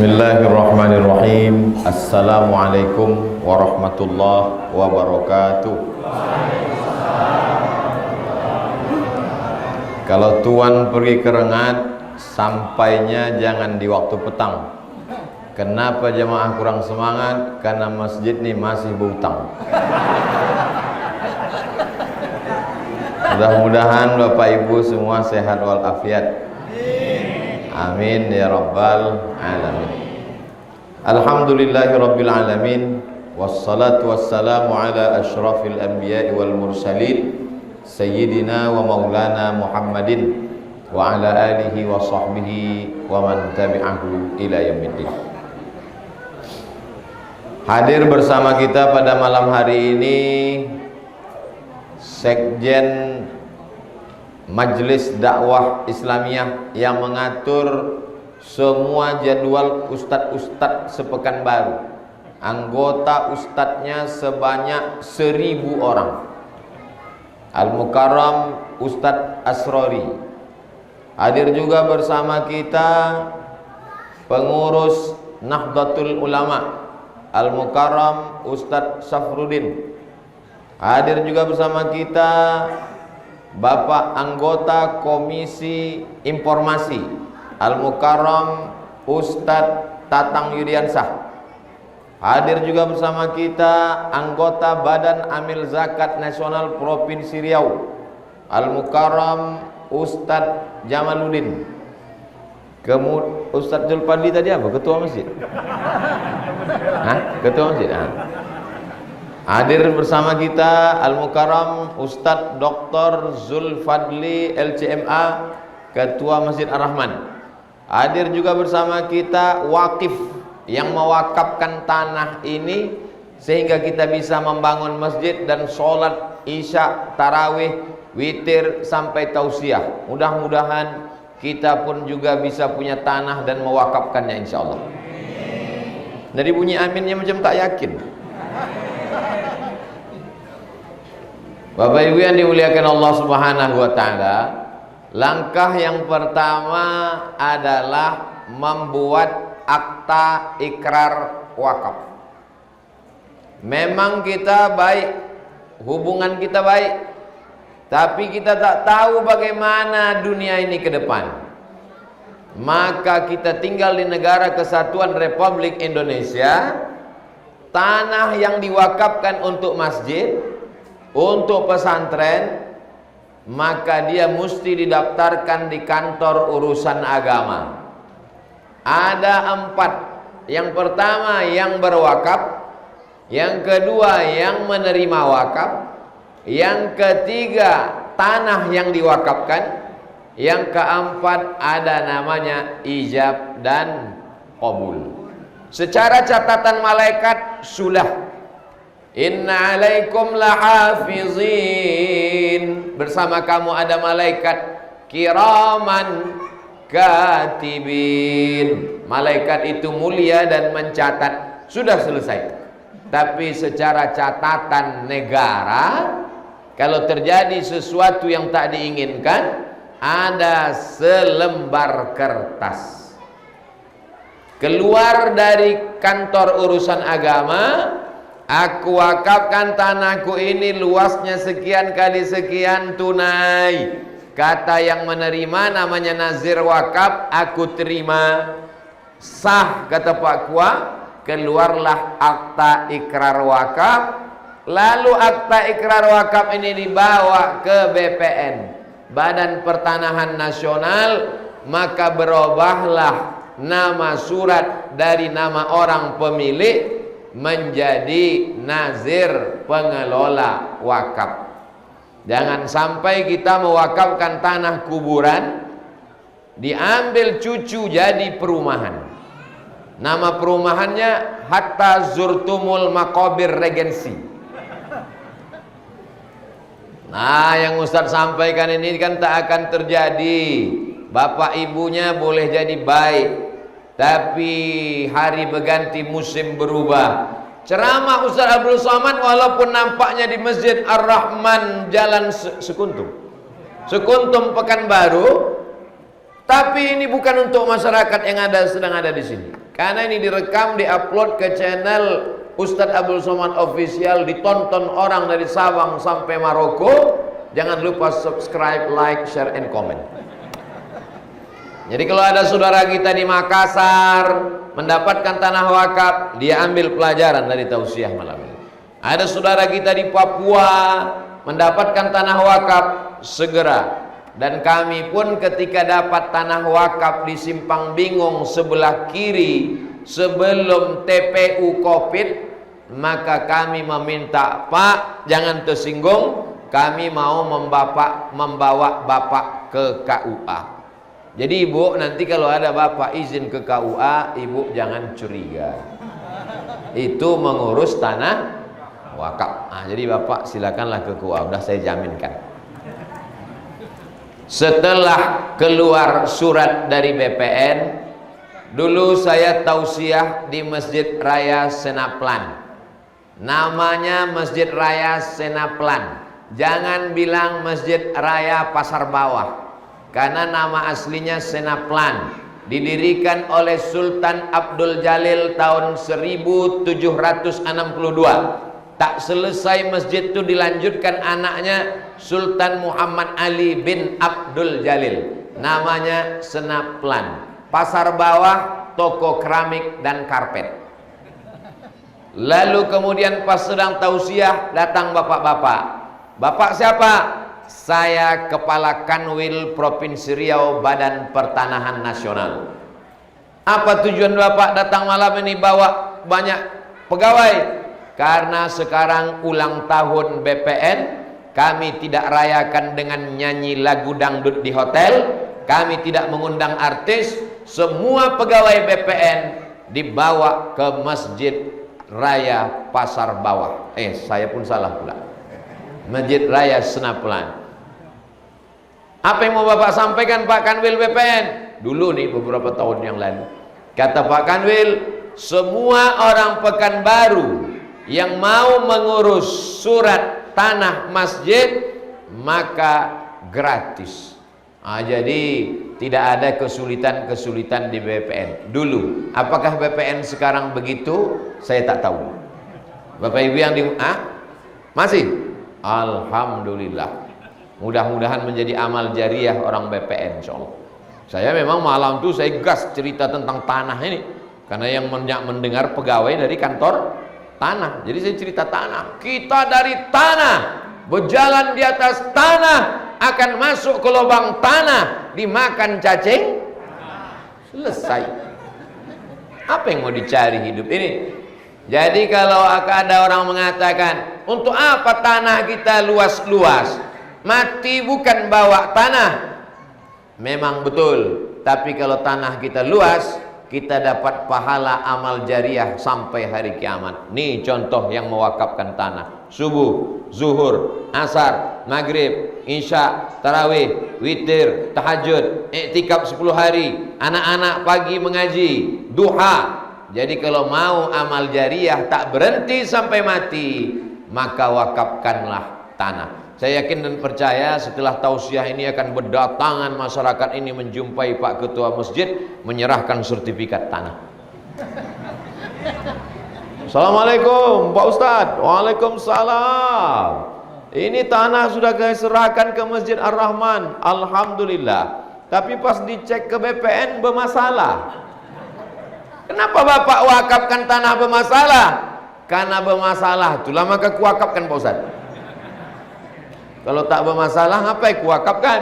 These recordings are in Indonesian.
Bismillahirrahmanirrahim. Assalamualaikum warahmatullahi wabarakatuh. Kalau tuan pergi ke Rengat, sampainya jangan di waktu petang. Kenapa jemaah kurang semangat? Karena masjid ini masih berhutang. Mudah-mudahan Bapak Ibu semua sehat walafiat. Amin ya rabbal alamin. Alhamdulillahi rabbil alamin. Wassalatu wassalamu ala ashrafil anbiya'i wal mursalin Sayyidina wa maulana Muhammadin wa ala alihi wa sahbihi wa man tabi'ahu ila yaumiddin. Hadir bersama kita pada malam hari ini Sekjen Majelis Dakwah Islamiyah yang mengatur semua jadwal ustadz-ustadz sepekanbaru. Anggota ustadznya sebanyak 1000 orang. Al-Mukarram Ustadz Asrori. Hadir juga bersama kita pengurus Nahdlatul Ulama Al-Mukarram Ustadz Safruddin. Hadir juga bersama kita Bapak anggota Komisi Informasi Al-Mukarram Ustadz Tatang Yudiansah. Hadir juga bersama kita anggota Badan Amil Zakat Nasional Provinsi Riau Al-Mukarram Ustadz Jamaluddin. Kemudian Ustadz Zulfadli tadi apa? Ketua masjid? Hah? Ketua masjid? Hadir bersama kita Al-Mukarram Ustadz Dr. Zulfadli LCMA, Ketua Masjid Ar-Rahman. Hadir juga bersama kita wakif yang mewakafkan tanah ini sehingga kita bisa membangun masjid dan sholat isya, tarawih, witir sampai tausiah. Mudah-mudahan kita pun juga bisa punya tanah dan mewakafkannya insyaallah. Dari bunyi aminnya macam tak yakin. Bapak Ibu yang dimuliakan Allah Subhanahu wa taala, langkah yang pertama adalah membuat akta ikrar wakaf. Memang kita baik, hubungan kita baik, tapi kita tak tahu bagaimana dunia ini ke depan. Maka kita tinggal di negara Kesatuan Republik Indonesia, tanah yang diwakafkan untuk masjid, untuk pesantren, maka dia mesti didaftarkan di kantor urusan agama. Ada 4. Yang pertama yang berwakaf, yang kedua yang menerima wakaf, yang ketiga tanah yang diwakafkan, yang keempat ada namanya ijab dan qabul. Secara catatan malaikat sudah Inna alaikum lahafizin, bersama kamu ada malaikat kiraman katibin. Malaikat itu mulia dan mencatat. Sudah selesai. Tapi secara catatan negara, kalau terjadi sesuatu yang tak diinginkan, ada selembar kertas keluar dari kantor urusan agama. Aku wakafkan tanahku ini luasnya sekian kali sekian tunai. Kata yang menerima namanya nazir wakaf, aku terima. Sah kata Pak Kua, keluarlah akta ikrar wakaf. Lalu akta ikrar wakaf ini dibawa ke BPN, Badan Pertanahan Nasional, maka berubahlah nama surat dari nama orang pemilik menjadi nazir pengelola wakaf. Jangan sampai kita mewakafkan tanah kuburan, diambil cucu jadi perumahan. Nama perumahannya Hatta Zurtumul Maqabir Regensi. Nah, yang Ustadz sampaikan ini kan tak akan terjadi. Bapak ibunya boleh jadi baik, tapi hari berganti musim berubah. Ceramah Ustaz Abdul Somad walaupun nampaknya di Masjid Ar-Rahman Jalan Sekuntum Pekanbaru, tapi ini bukan untuk masyarakat yang sedang ada di sini. Karena ini direkam, diupload ke channel Ustadz Abdul Somad Official, ditonton orang dari Sabang sampai Maroko. Jangan lupa subscribe, like, share, and comment. Jadi kalau ada saudara kita di Makassar mendapatkan tanah wakaf, dia ambil pelajaran dari tausiah malam ini. Ada saudara kita di Papua mendapatkan tanah wakaf, segera. Dan kami pun ketika dapat tanah wakaf di Simpang Bingung sebelah kiri sebelum TPU Covid, maka kami meminta, Pak, jangan tersinggung, kami mau membawa Bapak ke KUA. Jadi Ibu, nanti kalau ada Bapak izin ke KUA, Ibu jangan curiga. Itu mengurus tanah wakaf. Nah, jadi Bapak silakanlah ke KUA, udah saya jaminkan. Setelah keluar surat dari BPN, dulu saya tausiah di Masjid Raya Senaplan. Namanya Masjid Raya Senaplan. Jangan bilang Masjid Raya Pasar Bawah, karena nama aslinya Senaplan. Didirikan oleh Sultan Abdul Jalil tahun 1762. Tak selesai masjid itu dilanjutkan anaknya Sultan Muhammad Ali bin Abdul Jalil. Namanya Senaplan. Pasar bawah, toko keramik dan karpet. Lalu kemudian pas sedang tausiah, datang bapak-bapak. Bapak siapa? Saya Kepala Kanwil Provinsi Riau Badan Pertanahan Nasional. Apa tujuan Bapak datang malam ini bawa banyak pegawai? Karena sekarang ulang tahun BPN, kami tidak rayakan dengan nyanyi lagu dangdut di hotel, kami tidak mengundang artis, semua pegawai BPN dibawa ke Masjid Raya Pasar Bawah. Saya pun salah pula. Masjid Raya Senaplan. Apa yang mau Bapak sampaikan Pak Kanwil BPN? Dulu nih beberapa tahun yang lalu, kata Pak Kanwil, semua orang Pekanbaru yang mau mengurus surat tanah masjid maka gratis. Jadi tidak ada kesulitan-kesulitan di BPN dulu. Apakah BPN sekarang begitu? Saya tak tahu. Bapak Ibu yang masih? Alhamdulillah. Mudah-mudahan menjadi amal jariah orang BPN, insyaallah. Saya memang malam itu saya gas cerita tentang tanah ini, karena yang mendengar pegawai dari kantor tanah. Jadi saya cerita tanah. Kita dari tanah, berjalan di atas tanah, akan masuk ke lubang tanah, dimakan cacing, selesai. Apa yang mau dicari hidup ini? Jadi kalau ada orang mengatakan, untuk apa tanah kita luas-luas? Mati bukan bawa tanah. Memang betul. Tapi kalau tanah kita luas, kita dapat pahala amal jariah sampai hari kiamat. Nih contoh yang mewakafkan tanah. Subuh, zuhur, asar, maghrib, isya, tarawih, witir, tahajud, iktikaf 10 hari, anak-anak pagi mengaji, duha. Jadi kalau mau amal jariah tak berhenti sampai mati, maka wakafkanlah tanah. Saya yakin dan percaya setelah tausiah ini akan berdatangan masyarakat ini menjumpai Pak Ketua Masjid, menyerahkan sertifikat tanah. Assalamualaikum Pak Ustadz. Waalaikumsalam. Ini tanah sudah saya serahkan ke Masjid Ar-Rahman. Alhamdulillah. Tapi pas dicek ke BPN bermasalah. Kenapa Bapak wakafkan tanah bermasalah? Karena bermasalah, itulah maka kuwakafkan Pak Ustadz. Kalau tak bermasalah, ngapain kuwakafkan?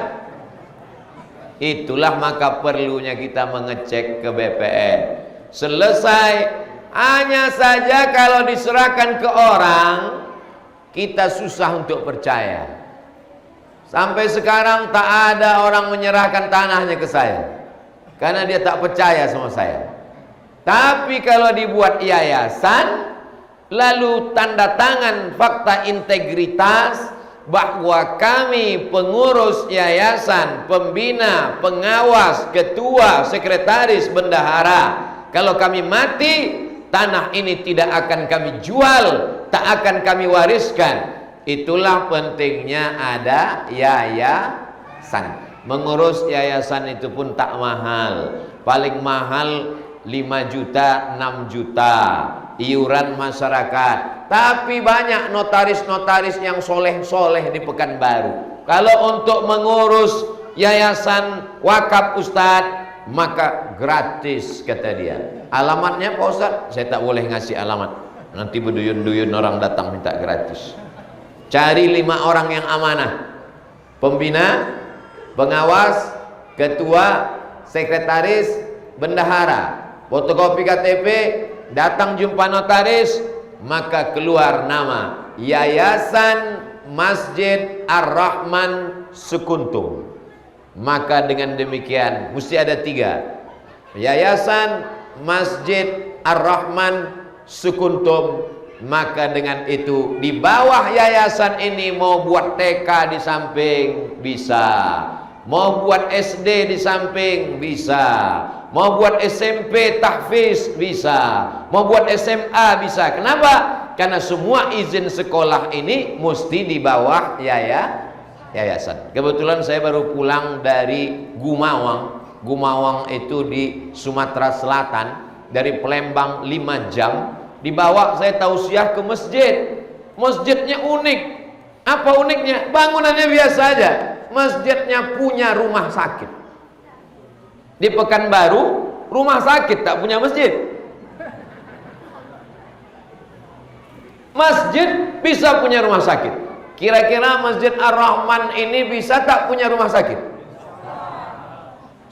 Itulah maka perlunya kita mengecek ke BPN. Selesai. Hanya saja kalau diserahkan ke orang, kita susah untuk percaya. Sampai sekarang tak ada orang menyerahkan tanahnya ke saya, karena dia tak percaya sama saya. Tapi kalau dibuat yayasan, lalu tanda tangan fakta integritas bahwa kami pengurus yayasan, pembina, pengawas, ketua, sekretaris, bendahara, kalau kami mati, tanah ini tidak akan kami jual, tak akan kami wariskan. Itulah pentingnya ada yayasan. Mengurus yayasan itu pun tak mahal. Paling mahal 5 juta, 6 juta iuran masyarakat. Tapi banyak notaris-notaris yang soleh-soleh di Pekanbaru. Kalau untuk mengurus yayasan wakaf Ustadz, maka gratis kata dia. Alamatnya Pak Ustadz, saya tak boleh ngasih alamat, nanti berduyun-duyun orang datang minta gratis. Cari 5 orang yang amanah, pembina, pengawas, ketua, sekretaris, bendahara, fotokopi KTP, datang jumpa notaris, maka keluar nama Yayasan Masjid Ar-Rahman Sekuntum. Maka dengan demikian mesti ada 3, Yayasan Masjid Ar-Rahman Sekuntum. Maka dengan itu di bawah yayasan ini mau buat TK di samping bisa, mau buat SD di samping bisa, mau buat SMP tahfiz bisa, mau buat SMA bisa. Kenapa? Karena semua izin sekolah ini mesti di bawah yayasan. Kebetulan saya baru pulang dari Gumawang. Gumawang itu di Sumatera Selatan, dari Palembang 5 jam. Dibawa saya tausiah ke masjid. Masjidnya unik. Apa uniknya? Bangunannya biasa aja. Masjidnya punya rumah sakit. Di Pekanbaru rumah sakit tak punya masjid. Masjid bisa punya rumah sakit. Kira-kira Masjid Ar-Rahman ini bisa tak punya rumah sakit?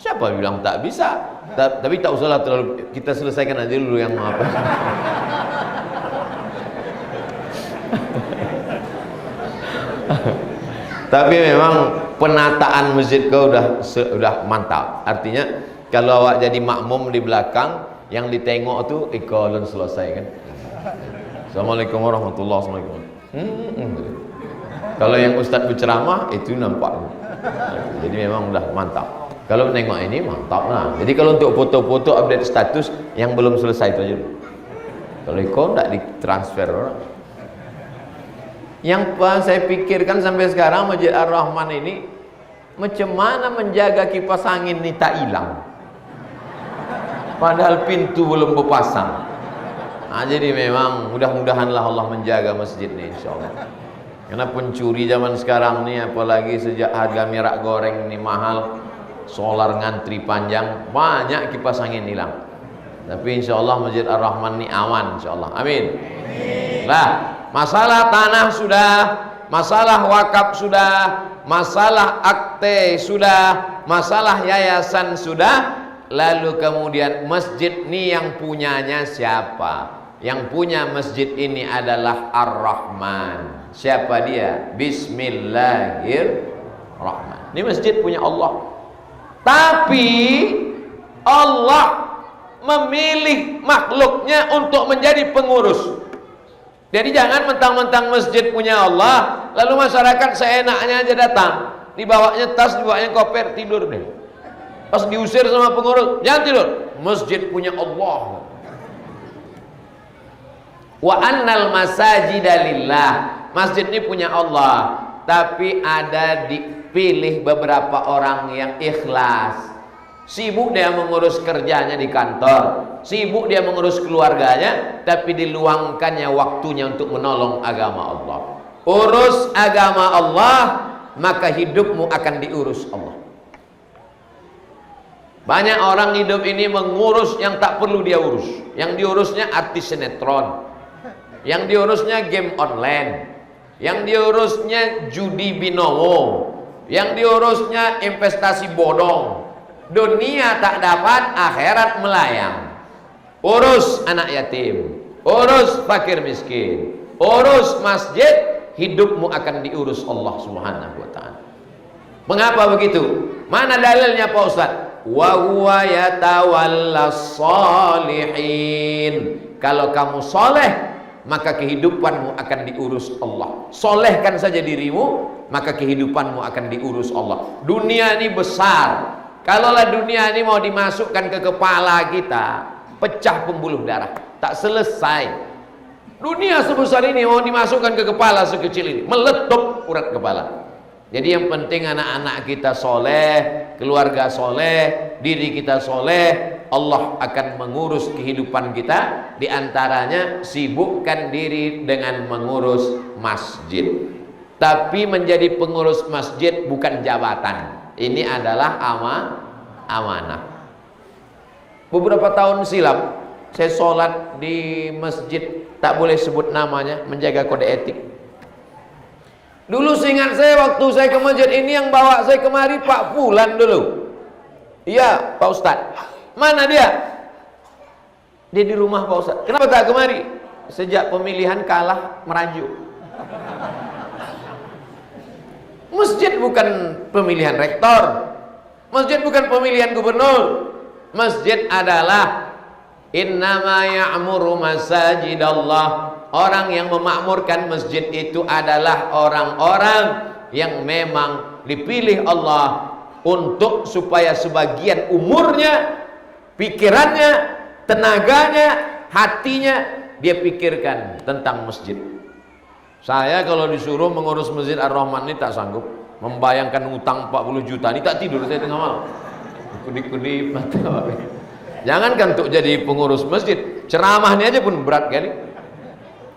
Siapa bilang tak bisa? Tapi tak usahlah terlalu, kita selesaikan aja dulu yang apa. Tapi memang penataan masjid kau udah mantap. Artinya kalau awak jadi makmum di belakang, yang ditengok tuh ikolon selesai kan. Assalamualaikum warahmatullahi wabarakatuh. Kalau yang ustadz berceramah itu nampak. Jadi memang udah mantap. Kalau nengok ini mantap lah. Jadi kalau untuk foto-foto update status yang belum selesai itu aja dulu. Kalau ikon tidak ditransfer orang. Yang saya pikirkan sampai sekarang Masjid Ar-Rahman ini macam mana menjaga kipas angin ini tak hilang. Padahal pintu belum berpasang. Nah, jadi memang mudah-mudahanlah Allah menjaga masjid ini insyaallah. Karena pencuri zaman sekarang nih, apalagi sejak harga minyak goreng ini mahal, solar ngantri panjang, banyak kipas angin hilang. Tapi insyaallah Masjid Ar-Rahman ini aman insyaallah. Amin. Lah, masalah tanah sudah, masalah wakaf sudah, masalah akte sudah, masalah yayasan sudah. Lalu kemudian masjid ini yang punyanya siapa? Yang punya masjid ini adalah Ar-Rahman. Siapa dia? Bismillahirrahmanirrahim. Ini masjid punya Allah. Tapi Allah memilih makhluknya untuk menjadi pengurus. Jadi jangan mentang-mentang masjid punya Allah, lalu masyarakat seenaknya aja datang, dibawanya tas, dibawanya koper, tidur deh. Pas diusir sama pengurus, jangan tidur. Masjid punya Allah. Wa annal masajida lillah. Masjid ini punya Allah, tapi ada dipilih beberapa orang yang ikhlas. Sibuk dia mengurus kerjanya di kantor, sibuk dia mengurus keluarganya, tapi diluangkannya waktunya untuk menolong agama Allah. Urus agama Allah, maka hidupmu akan diurus Allah. Banyak orang hidup ini mengurus yang tak perlu dia urus. Yang diurusnya artis sinetron, yang diurusnya game online, yang diurusnya judi binomo, yang diurusnya investasi bodong. Dunia tak dapat, akhirat melayang. Urus anak yatim, urus fakir miskin, urus masjid, hidupmu akan diurus Allah Subhanahu wa ta'ala. Mengapa begitu? Mana dalilnya Pak Ustaz? Wa huwa yatawallas shalihin. Kalau kamu soleh, maka kehidupanmu akan diurus Allah. Solehkan saja dirimu, maka kehidupanmu akan diurus Allah. Dunia ini besar. Kalaulah dunia ini mau dimasukkan ke kepala kita, pecah pembuluh darah, tak selesai. Dunia sebesar ini mau dimasukkan ke kepala sekecil ini, meletup urat kepala. Jadi yang penting anak-anak kita soleh, keluarga soleh, diri kita soleh, Allah akan mengurus kehidupan kita. Di antaranya sibukkan diri dengan mengurus masjid. Tapi menjadi pengurus masjid bukan jabatan. Ini adalah amanah. Beberapa tahun silam saya sholat di masjid, tak boleh sebut namanya, menjaga kode etik. Dulu seingat saya waktu saya ke masjid ini yang bawa saya kemari Pak Fulan dulu. Iya Pak Ustadz. Mana dia? Dia di rumah Pak Ustadz. Kenapa tak kemari? Sejak pemilihan kalah merajuk. Masjid bukan pemilihan rektor. Masjid bukan pemilihan gubernur. Masjid adalah innama ya'muru masajidallah. Orang yang memakmurkan masjid itu adalah orang-orang yang memang dipilih Allah untuk supaya sebagian umurnya, pikirannya, tenaganya, hatinya dia pikirkan tentang masjid. Saya kalau disuruh mengurus Masjid Ar-Rahman ini tak sanggup. Membayangkan utang 40 juta ini tak tidur saya tengah malam. Kudip-kudip mata. Jangankan untuk jadi pengurus masjid, ceramahnya aja pun berat kali.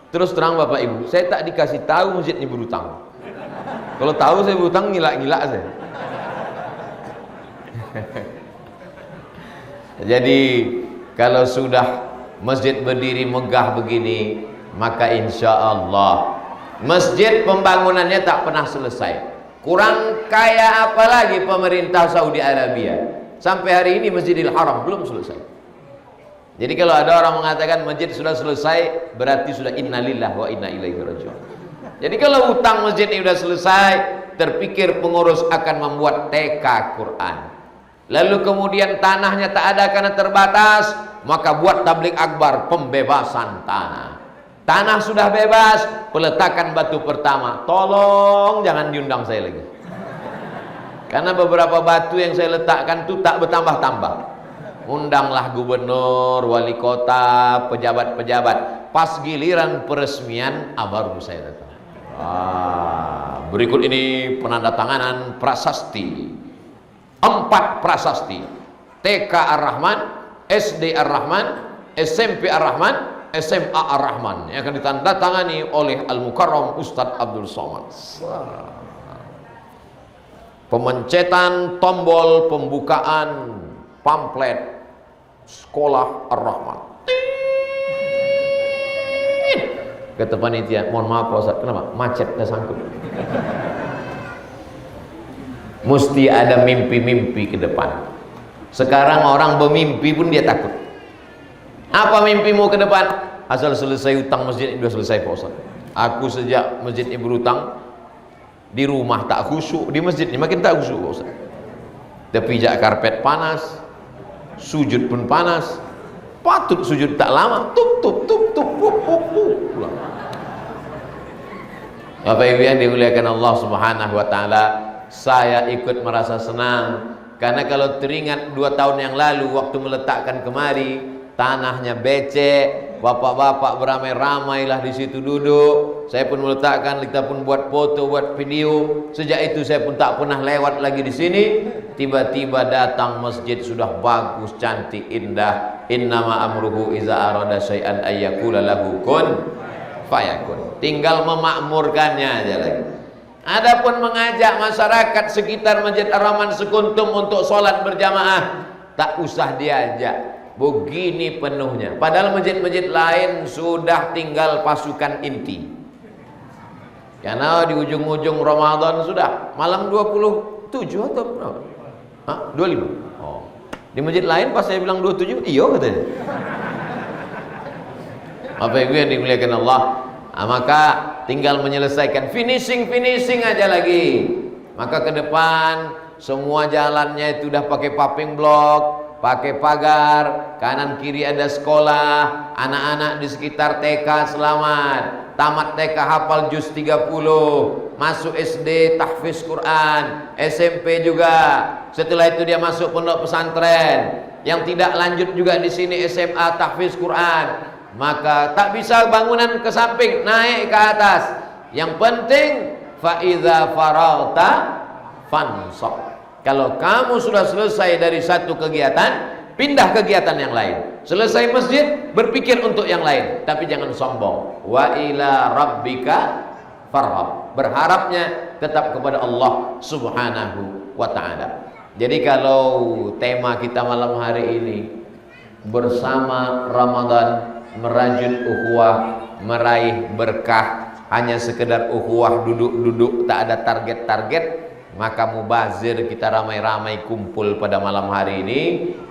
Terus terang Bapak Ibu, saya tak dikasih tahu masjid ini berutang. Kalau tahu saya berutang ngilak-ngilak saya. Jadi kalau sudah masjid berdiri megah begini, maka insya Allah masjid pembangunannya tak pernah selesai. Kurang kaya apa lagi pemerintah Saudi Arabia. Sampai hari ini Masjidil Haram belum selesai. Jadi kalau ada orang mengatakan masjid sudah selesai, berarti sudah innalillah wa inna ilaihi raji'un. Jadi kalau utang masjid ini sudah selesai, terpikir pengurus akan membuat TK Quran. Lalu kemudian tanahnya tak ada karena terbatas, maka buat tablik akbar pembebasan tanah. Tanah sudah bebas, peletakan batu pertama. Tolong jangan diundang saya lagi. Karena beberapa batu yang saya letakkan itu tak bertambah-tambah. Undanglah gubernur, wali kota, pejabat-pejabat. Pas giliran peresmian, baru saya datang. Berikut ini penandatanganan prasasti. 4 prasasti. TK Ar-Rahman, SD Ar-Rahman, SMP Ar-Rahman, SMA Ar-Rahman yang akan ditandatangani oleh Al-Mukarram Ustadz Abdul Somad. Pemencetan tombol pembukaan pamflet sekolah Ar-Rahman. Kata panitia, mohon maaf Pak Ustadz, kenapa? Macet nggak sangkut. Mesti ada mimpi-mimpi ke depan. Sekarang orang bermimpi pun dia takut. Apa mimpimu ke depan? Asal selesai utang masjid ini sudah selesai Pak Ustaz. Aku sejak masjid ini berutang, di rumah tak khusyuk, di masjid ini makin tak khusyuk Pak Ustaz. Terpijak karpet panas, sujud pun panas. Patut sujud tak lama, pulang. Bapak Ibu yang dimuliakan Allah Subhanahu wa taala, saya ikut merasa senang karena kalau teringat 2 tahun yang lalu waktu meletakkan kemari, tanahnya becek, bapak-bapak beramai-ramailah di situ duduk. Saya pun meletakkan, kita pun buat foto, buat video. Sejak itu saya pun tak pernah lewat lagi di sini. Tiba-tiba datang masjid sudah bagus, cantik, indah. Innama amruhu iza arada syai'an ayyakula lahu kun fayakun. Tinggal memakmurkannya aja lagi. Adapun mengajak masyarakat sekitar Masjid Ar-Rahman Sekuntum untuk sholat berjamaah, tak usah diajak. Begini penuhnya. Padahal masjid-masjid lain sudah tinggal pasukan inti. Karena di ujung-ujung Ramadan sudah malam 27 atau berapa? 25. Oh. Di masjid lain pas saya bilang 27, iya katanya. Apa Ibu yang dimuliakan Allah? Maka tinggal menyelesaikan finishing aja lagi. Maka ke depan semua jalannya itu udah pakai paving block, pakai pagar, kanan kiri ada sekolah, anak-anak di sekitar TK selamat, tamat TK hafal juz 30, masuk SD tahfiz Quran, SMP juga, setelah itu dia masuk pondok pesantren, yang tidak lanjut juga di sini SMA tahfiz Quran. Maka tak bisa bangunan ke samping, naik ke atas. Yang penting fa iza faragta fansab. Kalau kamu sudah selesai dari satu kegiatan, pindah kegiatan yang lain. Selesai masjid, berpikir untuk yang lain, tapi jangan sombong. Wa ila rabbika farhab. Berharapnya tetap kepada Allah Subhanahu wa ta'ala. Jadi kalau tema kita malam hari ini bersama Ramadan, merajut ukhuwah, meraih berkah, hanya sekedar ukhuwah duduk-duduk tak ada target-target, maka mubazir kita ramai-ramai kumpul pada malam hari ini.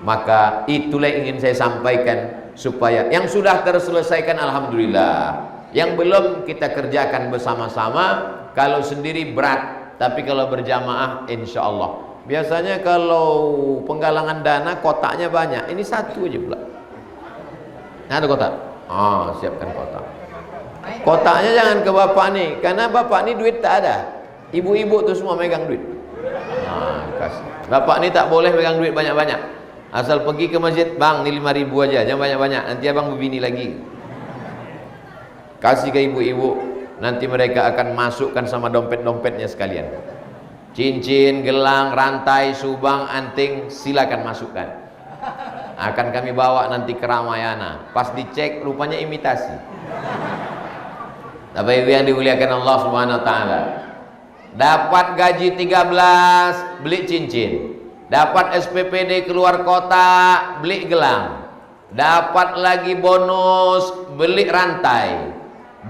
Maka itulah yang ingin saya sampaikan, supaya yang sudah terselesaikan alhamdulillah, yang belum kita kerjakan bersama-sama. Kalau sendiri berat, tapi kalau berjamaah insya Allah. Biasanya kalau penggalangan dana kotaknya banyak, ini satu aja pula. Ada kotak? Siapkan kotak. Kotaknya jangan ke bapak nih, karena bapak nih duit tak ada. Ibu-ibu tuh semua megang duit. Kasih. Bapak nih tak boleh megang duit banyak-banyak. Asal pergi ke masjid, bang, ini 5.000 aja, jangan banyak-banyak. Nanti abang berbini lagi. Kasih ke ibu-ibu, nanti mereka akan masukkan sama dompet-dompetnya sekalian. Cincin, gelang, rantai, subang, anting, silakan masukkan. Akan kami bawa nanti ke Ramayana. Pas dicek rupanya imitasi. Bapak Ibu yang dimuliakan Allah Subhanahu wa taala. Dapat gaji 13, beli cincin. Dapat SPPD keluar kota, beli gelang. Dapat lagi bonus, beli rantai.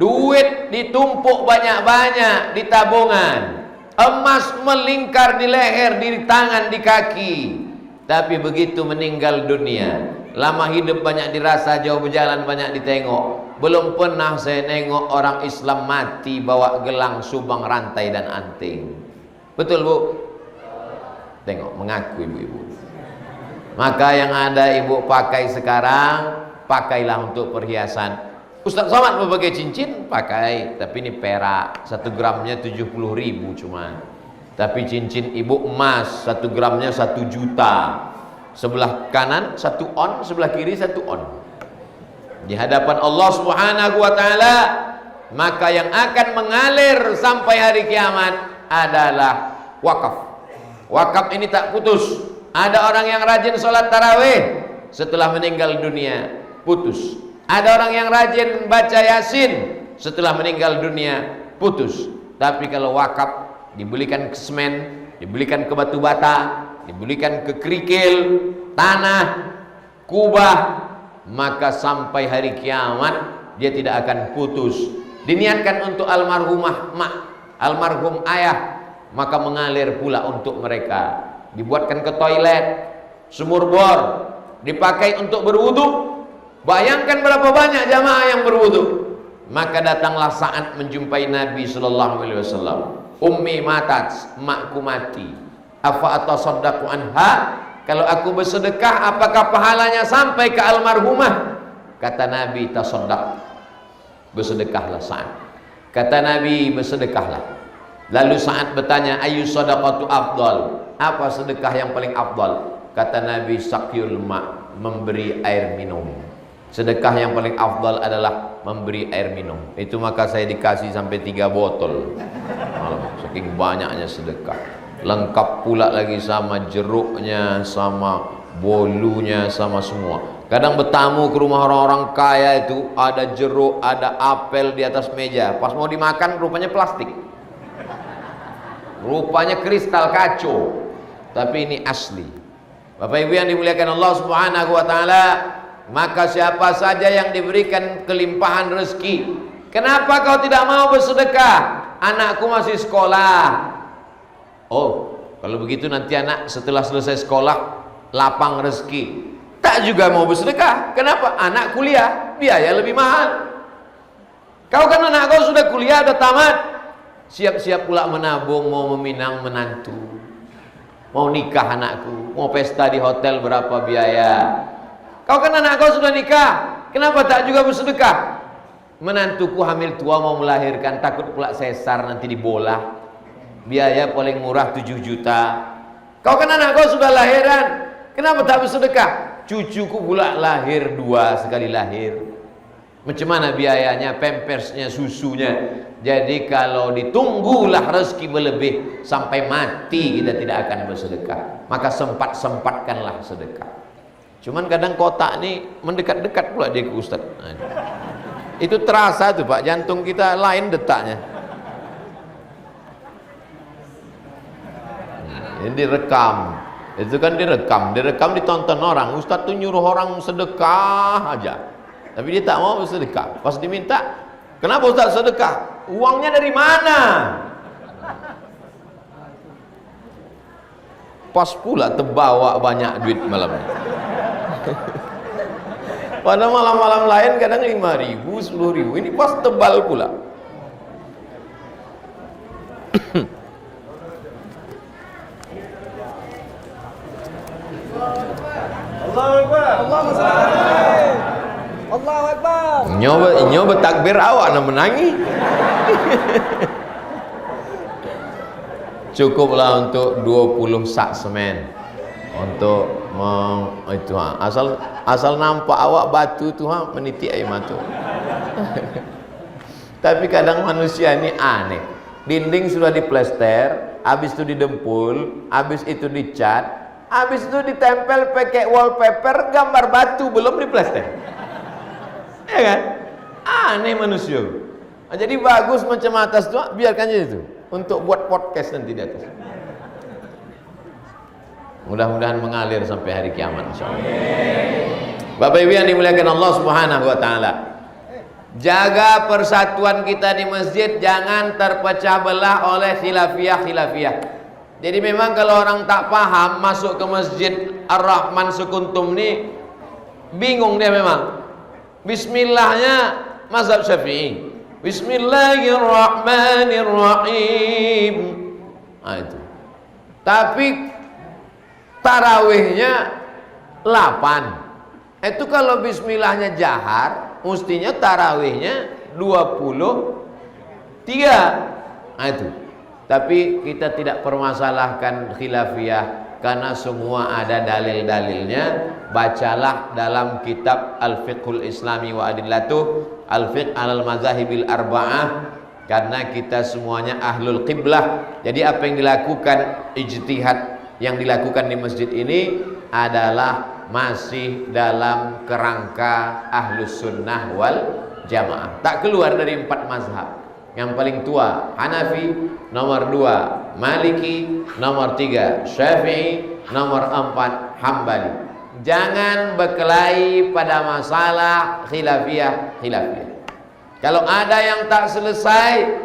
Duit ditumpuk banyak-banyak di tabungan. Emas melingkar di leher, di tangan, di kaki. Tapi begitu meninggal dunia, lama hidup banyak dirasa, jauh berjalan banyak ditengok. Belum pernah saya nengok orang Islam mati bawa gelang, subang, rantai dan anting. Betul Bu? Tengok, mengaku ibu-ibu. Maka yang ada ibu pakai sekarang, pakailah untuk perhiasan. Ustaz Somad mau pakai cincin? Pakai, tapi ini perak, 1 gramnya 70.000 cuma. Tapi cincin ibu emas, 1 gramnya 1 juta. Sebelah kanan 1 on, sebelah kiri 1 on. Di hadapan Allah Subhanahu wa ta'ala, maka yang akan mengalir sampai hari kiamat adalah wakaf. Wakaf ini tak putus. Ada orang yang rajin sholat tarawih, setelah meninggal dunia putus. Ada orang yang rajin baca yasin, setelah meninggal dunia putus. Tapi kalau wakaf, dibelikan ke semen, dibelikan ke batu bata, dibelikan ke kerikil, tanah, kubah, maka sampai hari kiamat dia tidak akan putus. Diniatkan untuk almarhumah mak, almarhum ayah, maka mengalir pula untuk mereka. Dibuatkan ke toilet, sumur bor, dipakai untuk berwudu. Bayangkan berapa banyak jamaah yang berwudu. Maka datanglah saat menjumpai Nabi sallallahu alaihi wasallam. Ummi matat, makku mati. Afa atasaddaqu anha? Kalau aku bersedekah, apakah pahalanya sampai ke almarhumah? Kata Nabi, tasaddaq. Bersedekahlah Sa'ad. Kata Nabi, bersedekahlah. Lalu Sa'ad bertanya, ayu sadaqatu afdal? Apa sedekah yang paling afdal? Kata Nabi, saqyul ma', memberi air minum. Sedekah yang paling afdal adalah memberi air minum. Itu maka saya dikasih sampai 3 botol. Saking banyaknya sedekah. Lengkap pula lagi sama jeruknya, sama bolunya, sama semua. Kadang bertamu ke rumah orang-orang kaya itu, ada jeruk, ada apel di atas meja. Pas mau dimakan rupanya plastik, rupanya kristal kaco, tapi ini asli. Bapak Ibu yang dimuliakan Allah Subhanahu wa ta'ala, maka siapa saja yang diberikan kelimpahan rezeki, kenapa kau tidak mau bersedekah? Anakku masih sekolah. Oh, kalau begitu nanti anak setelah selesai sekolah lapang rezeki. Tak juga mau bersedekah. Kenapa? Anak kuliah, biaya lebih mahal. Kau kan anak kau sudah kuliah, sudah tamat, siap-siap pula menabung, mau meminang menantu, mau nikah anakku, mau pesta di hotel, berapa biaya. Kau kan anak kau sudah nikah, kenapa tak juga bersedekah? Menantuku hamil tua mau melahirkan, takut pula sesar nanti dibolah, biaya paling murah 7 juta. Kau kan anak kau sudah lahiran, kenapa tak bersedekah? Cucuku pula lahir 2 sekali lahir, macam mana biayanya, pampersnya, susunya. Jadi kalau ditunggulah rezeki berlebih sampai mati kita tidak akan bersedekah. Maka sempat-sempatkanlah sedekah. Cuman kadang kotak nih mendekat-dekat pula dia ke Ustaz. Nah, itu terasa tuh Pak, jantung kita lain detaknya. Ini direkam. Itu kan direkam ditonton orang. Ustaz tuh nyuruh orang sedekah aja. Tapi dia tak mau sedekah. Pas diminta, kenapa Ustaz sedekah? Uangnya dari mana? Pas pula terbawa banyak duit malamnya. Pada malam-malam lain kadang 5.000, 10.000. Ini pas tebal pula. Allahu Akbar. Allahu Akbar. Nyoba takbir awak nak menangi. Cukuplah untuk 20 sak semen untuk itu asal nampak awak batu tu menitik air mata. Tapi kadang manusia ini aneh. Dinding sudah diplester, habis itu didempul, habis itu dicat, habis itu ditempel pakai wallpaper gambar batu belum diplester. Ya kan? Aneh manusia. Jadi bagus macam atas tu, biarkan aja itu untuk buat podcast nanti di atas. Mudah-mudahan mengalir sampai hari kiamat insyaallah. Bapak Ibu yang dimuliakan Allah Subhanahu wa taala. Jaga persatuan kita di masjid, jangan terpecah belah oleh khilafiyah. Jadi memang kalau orang tak paham masuk ke masjid Ar-Rahman Sukuntum ni bingung dia memang. Bismillahnya mazhab Syafi'i. Bismillahirrahmanirrahim. Nah, itu. Tapi tarawihnya 8. Itu kalau bismillahnya jahar, mestinya tarawihnya 23. Nah, itu. Tapi kita tidak permasalahkan khilafiyah karena semua ada dalil-dalilnya. Bacalah dalam kitab Al-Fiqhul Islami wa Adillatuh, Al-Fiqh alal Mazahibil Arba'ah, karena kita semuanya ahlul qiblah. Jadi apa yang dilakukan, ijtihad yang dilakukan di masjid ini adalah masih dalam kerangka ahlus sunnah wal jamaah, tak keluar dari 4 mazhab. Yang paling tua Hanafi, nomor 2 Maliki, nomor 3 Syafi'i, nomor 4 Hambali. Jangan berkelahi pada masalah khilafiyah. Kalau ada yang tak selesai,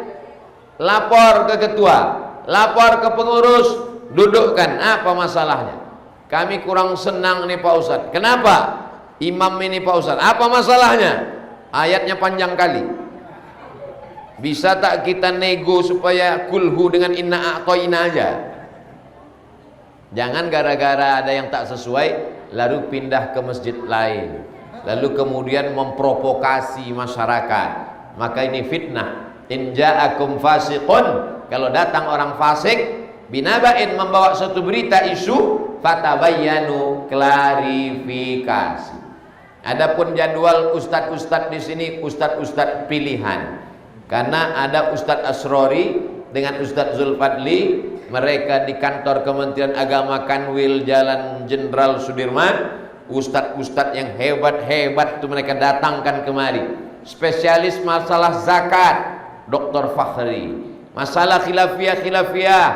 lapor ke ketua, lapor ke pengurus, dudukkan apa masalahnya. Kami kurang senang nih Pak Ustadz. Kenapa? Imam ini Pak Ustadz, apa masalahnya? Ayatnya panjang kali. Bisa tak kita nego supaya kulhu dengan inna a'toina aja? Jangan gara-gara ada yang tak sesuai lalu pindah ke masjid lain, lalu kemudian memprovokasi masyarakat. Maka ini fitnah. In ja'akum fasiqun, kalau datang orang fasik binaba'in, membawa suatu berita isu, fatabayyanu, klarifikasi. Adapun jadwal ustadz-ustadz di sini ustadz-ustadz pilihan. Karena ada Ustadz Asrori dengan Ustadz Zulfadli, mereka di kantor Kementerian Agama Kanwil Jalan Jenderal Sudirman. Ustadz-ustadz yang hebat-hebat itu mereka datangkan kemari. Spesialis masalah zakat Dr. Fakhri, masalah khilafiyah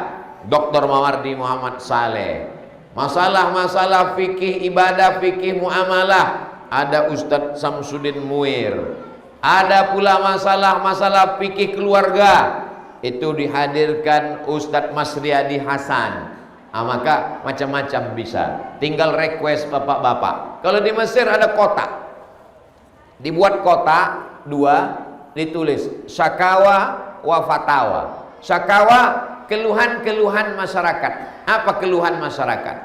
Dr. Mawardi Muhammad Saleh, masalah-masalah fikih ibadah, fikih muamalah ada Ustadz Samsudin Muir. Ada pula masalah-masalah fikih keluarga, itu dihadirkan Ustadz Masriadi Hasan. Maka macam-macam bisa. Tinggal request bapak-bapak. Kalau di Mesir ada kotak, dibuat kotak 2, ditulis syakawa wa fatawa. Syakawa, keluhan-keluhan masyarakat. Apa keluhan masyarakat?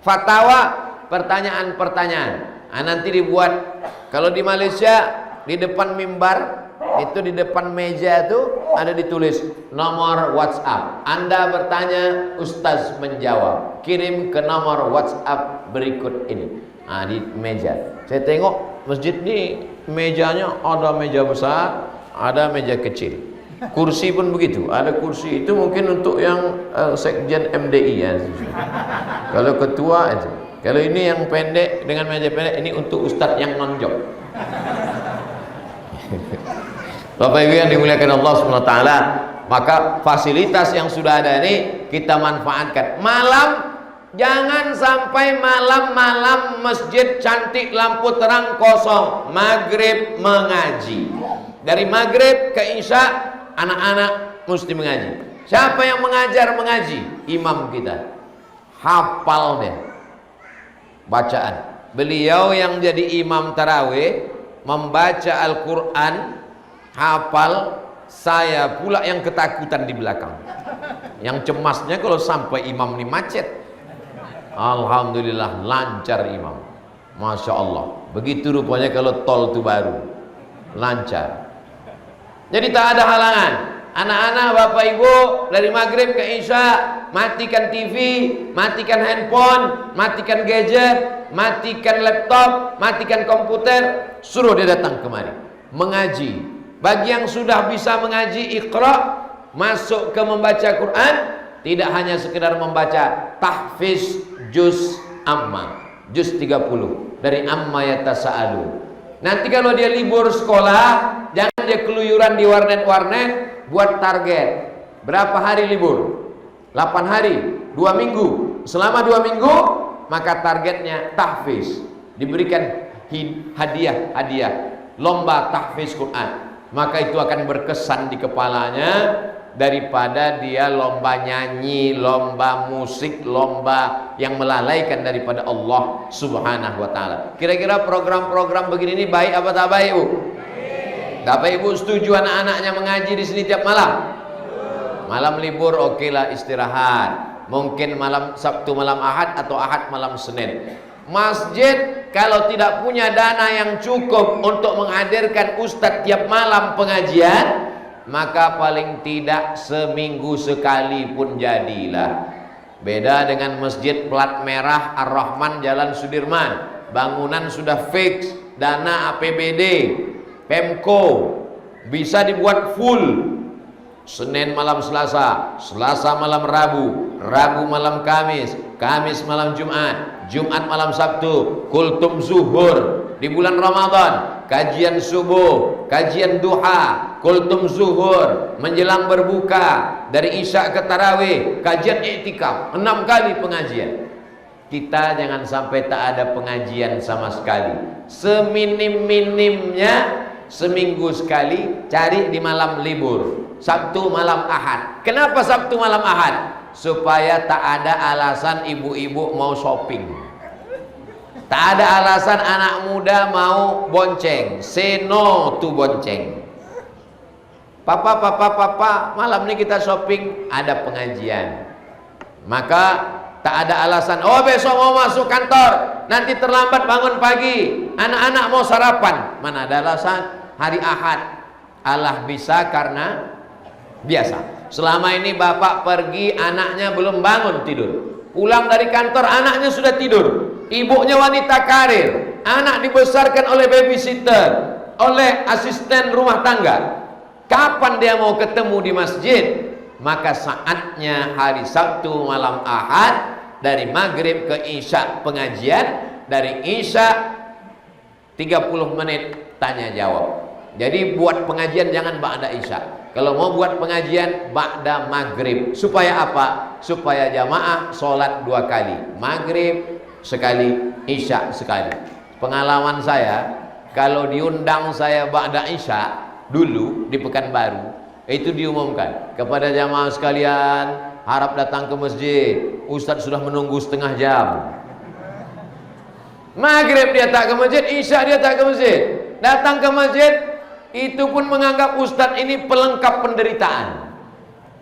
Fatawa, pertanyaan-pertanyaan. Nanti dibuat, kalau di Malaysia di depan mimbar itu, di depan meja itu ada ditulis nomor WhatsApp. Anda bertanya, Ustaz menjawab. Kirim ke nomor WhatsApp berikut ini. Di meja. Saya tengok masjid ini mejanya ada meja besar, ada meja kecil. Kursi pun begitu. Ada kursi itu mungkin untuk yang sekjen MDI ya. Kalau ketua itu. Kalau ini yang pendek dengan meja pendek, ini untuk ustadz yang nonjok. Bapak Ibu yang dimuliakan Allah Subhanahu wa taala, maka fasilitas yang sudah ada ini kita manfaatkan. Malam, jangan sampai malam-malam masjid cantik, lampu terang, kosong. Maghrib mengaji. Dari maghrib ke isya, anak-anak mesti mengaji. Siapa yang mengajar mengaji? Imam kita. Hafal deh bacaan. Beliau yang jadi imam tarawih, membaca Al-Quran, hafal. Saya pula yang ketakutan di belakang, yang cemasnya kalau sampai imam ini macet. Alhamdulillah lancar imam, Masya Allah. Begitu rupanya kalau tol itu baru lancar. Jadi tak ada halangan. Anak-anak, bapak ibu, dari maghrib ke isya, matikan TV, matikan handphone, matikan gadget, matikan laptop, matikan komputer, suruh dia datang kemari mengaji. Bagi yang sudah bisa mengaji Iqra, masuk ke membaca Quran, tidak hanya sekedar membaca, tahfiz juz amma, juz 30 dari amma yatasa'alu. Nanti kalau dia libur sekolah, jangan dia keluyuran di warnet-warnet. Buat target berapa hari libur? 8 hari, 2 minggu. Selama 2 minggu maka targetnya tahfiz, diberikan hadiah lomba tahfiz Quran. Maka itu akan berkesan di kepalanya daripada dia lomba nyanyi, lomba musik, lomba yang melalaikan daripada Allah Subhanahu wa taala. Kira-kira program-program begini ini baik apa tak baik, Bu? Bapak Ibu setuju anak-anaknya mengaji di sini tiap malam? Malam libur okelah istirahat. Mungkin malam Sabtu malam Ahad atau Ahad malam Senin. Masjid kalau tidak punya dana yang cukup untuk menghadirkan ustadz tiap malam pengajian, maka paling tidak seminggu sekali pun jadilah. Beda dengan masjid plat merah Ar-Rahman Jalan Sudirman, bangunan sudah fix, dana APBD Pemko, bisa dibuat full. Senin malam Selasa, Selasa malam Rabu, Rabu malam Kamis, Kamis malam Jumat, Jumat malam Sabtu, kultum zuhur. Di bulan Ramadan, kajian subuh, kajian duha, kultum zuhur, menjelang berbuka, dari isya ke tarawih, kajian iktikaf, 6 kali pengajian. Kita jangan sampai tak ada pengajian sama sekali. Seminim-minimnya seminggu sekali, cari di malam libur, Sabtu malam Ahad. Kenapa Sabtu malam Ahad? Supaya tak ada alasan ibu-ibu mau shopping, tak ada alasan anak muda mau bonceng. Say no to bonceng. Papa, malam ini kita shopping, ada pengajian. Maka tak ada alasan, oh besok mau masuk kantor, nanti terlambat bangun pagi, anak-anak mau sarapan. Mana ada alasan? Hari Ahad Allah bisa karena biasa. Selama ini bapak pergi, anaknya belum bangun tidur. Pulang dari kantor, anaknya sudah tidur. Ibunya wanita karir, anak dibesarkan oleh babysitter, oleh asisten rumah tangga. Kapan dia mau ketemu di masjid? Maka saatnya hari Sabtu malam Ahad, dari maghrib ke isya pengajian, dari isya 30 menit tanya jawab. Jadi buat pengajian jangan ba'da isya. Kalau mau buat pengajian ba'da maghrib. Supaya apa? Supaya jamaah sholat 2 kali, maghrib sekali, isya sekali. Pengalaman saya, kalau diundang saya ba'da isya dulu di Pekanbaru, itu diumumkan kepada jamaah sekalian, harap datang ke masjid, ustadz sudah menunggu setengah jam. Maghrib dia tak ke masjid, isya dia tak ke masjid. Datang ke masjid, itu pun menganggap ustadz ini pelengkap penderitaan.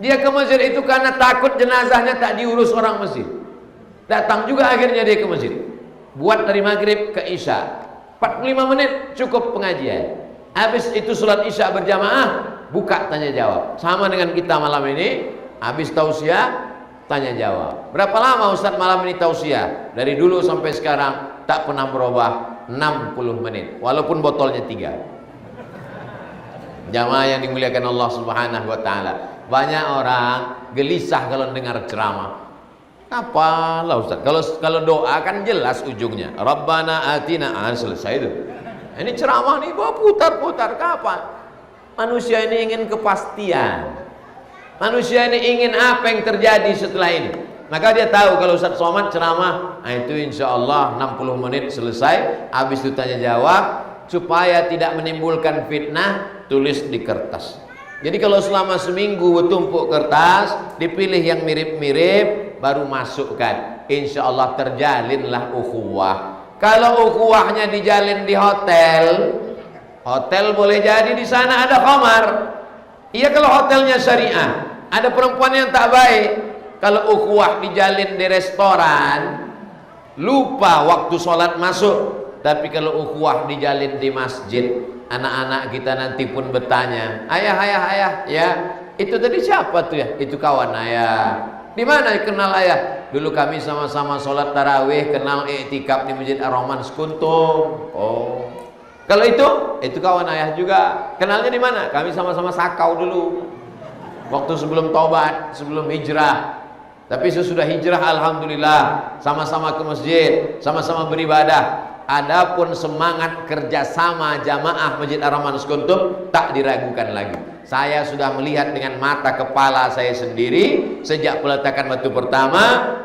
Dia ke masjid itu karena takut jenazahnya tak diurus orang masjid. Datang juga akhirnya dia ke masjid. Buat dari maghrib ke isya 45 menit cukup pengajian. Habis itu sholat isya berjamaah, buka tanya jawab. Sama dengan kita malam ini, habis tausiah tanya jawab. Berapa lama ustadz malam ini tausiah? Dari dulu sampai sekarang tak pernah berubah, 60 menit. Walaupun botolnya 3. Jamaah yang dimuliakan Allah Subhanahu wa taala. Banyak orang gelisah kalau dengar ceramah. Apalah Ustaz. Kalau doa kan jelas ujungnya. Rabbana atina, selesai itu. Ini ceramah nih gua putar-putar kapan? Manusia ini ingin kepastian. Manusia ini ingin apa yang terjadi setelah ini. Maka dia tahu kalau Ustaz Somad ceramah, itu insya Allah 60 menit selesai. Habis itu tanya jawab. Supaya tidak menimbulkan fitnah, tulis di kertas. Jadi kalau selama seminggu tumpuk kertas, dipilih yang mirip-mirip, baru masukkan. Insya Allah terjalinlah ukhuwah. Kalau ukhuwahnya dijalin di hotel, hotel boleh jadi di sana ada khamar. Iya kalau hotelnya syariah, ada perempuan yang tak baik. Kalau ukhuwah dijalin di restoran, lupa waktu sholat masuk. Tapi kalau ukhuwah dijalin di masjid, anak-anak kita nanti pun bertanya, ayah, ya, itu tadi siapa tuh ya? Itu kawan ayah. Di mana kenal ayah? Dulu kami sama-sama sholat tarawih, kenal i'tikaf di Masjid Ar-Rahman Sekuntum. Oh, kalau itu kawan ayah juga. Kenalnya di mana? Kami sama-sama sakau dulu. Waktu sebelum taubat, sebelum hijrah. Tapi sesudah hijrah, alhamdulillah, sama-sama ke masjid, sama-sama beribadah. Adapun semangat kerjasama jamaah Masjid Ar-Rahman Sekuntum tak diragukan lagi. Saya sudah melihat dengan mata kepala saya sendiri sejak peletakan batu pertama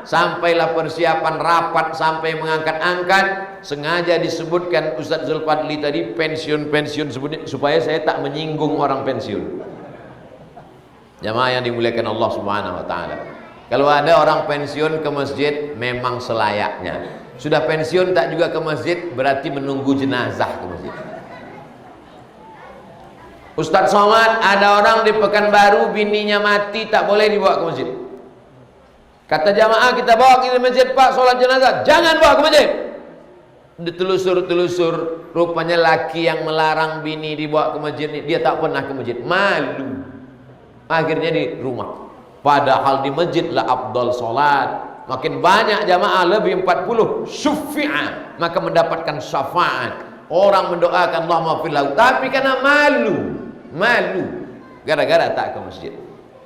sampailah persiapan rapat sampai mengangkat-angkat. Sengaja disebutkan Ustadz Zulfadli tadi pensiun sebutnya supaya saya tak menyinggung orang pensiun. Jamaah yang dimuliakan Allah Subhanahu wa taala. Kalau ada orang pensiun ke masjid memang selayaknya. Sudah pensiun tak juga ke masjid, berarti menunggu jenazah ke masjid. Ustadz Somad, ada orang di Pekanbaru bininya mati, tak boleh dibawa ke masjid. Kata jamaah, kita bawa ke masjid Pak, sholat jenazah. Jangan bawa ke masjid. Ditelusur-telusur, rupanya laki yang melarang bini dibawa ke masjid, dia tak pernah ke masjid. Malu. Akhirnya di rumah. Padahal di masjid lah afdal sholat. Makin banyak jamaah, lebih 40 syufi'ah, maka mendapatkan syafaat. Orang mendoakan Allah maghfir lahu, tapi karena malu gara-gara tak ke masjid.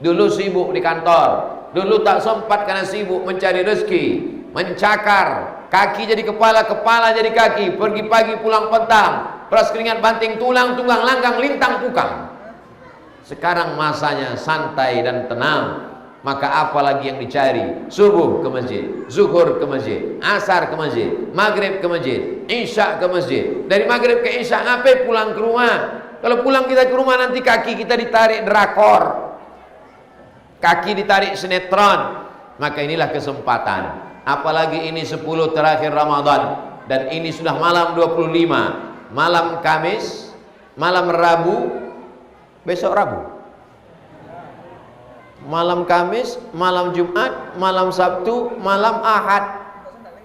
Dulu sibuk di kantor, dulu tak sempat karena sibuk mencari rezeki, mencakar, kaki jadi kepala, kepala jadi kaki, pergi pagi pulang petang, peras keringat banting tulang, tunggang langgang lintang pukang. Sekarang masanya santai dan tenang. Maka apa lagi yang dicari? Subuh ke masjid, zuhur ke masjid, asar ke masjid, maghrib ke masjid, isya ke masjid. Dari maghrib ke isya ngapain pulang ke rumah? Kalau pulang kita ke rumah nanti kaki kita ditarik drakor, kaki ditarik sinetron. Maka inilah kesempatan. Apalagi ini 10 terakhir Ramadan, dan ini sudah malam 25, malam Kamis, malam Rabu, besok Rabu, malam Kamis, malam Jumat, malam Sabtu, malam Ahad.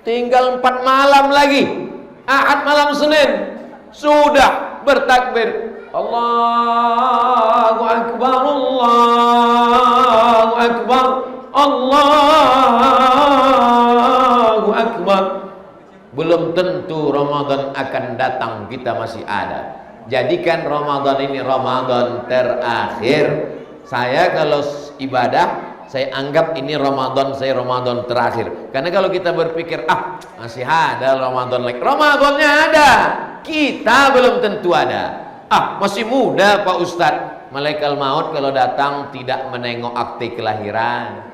Tinggal 4 malam lagi. Ahad malam Senin. Sudah bertakbir. Allahu Akbar, Allahu Akbar, Allahu Akbar. Belum tentu Ramadan akan datang, kita masih ada. Jadikan Ramadan ini Ramadan terakhir. Saya kalau ibadah, saya anggap ini Ramadan saya Ramadan terakhir. Karena kalau kita berpikir, masih ada Ramadan lagi. Ramadannya ada, kita belum tentu ada. Masih muda Pak Ustadz. Malaikat maut kalau datang tidak menengok akte kelahiran.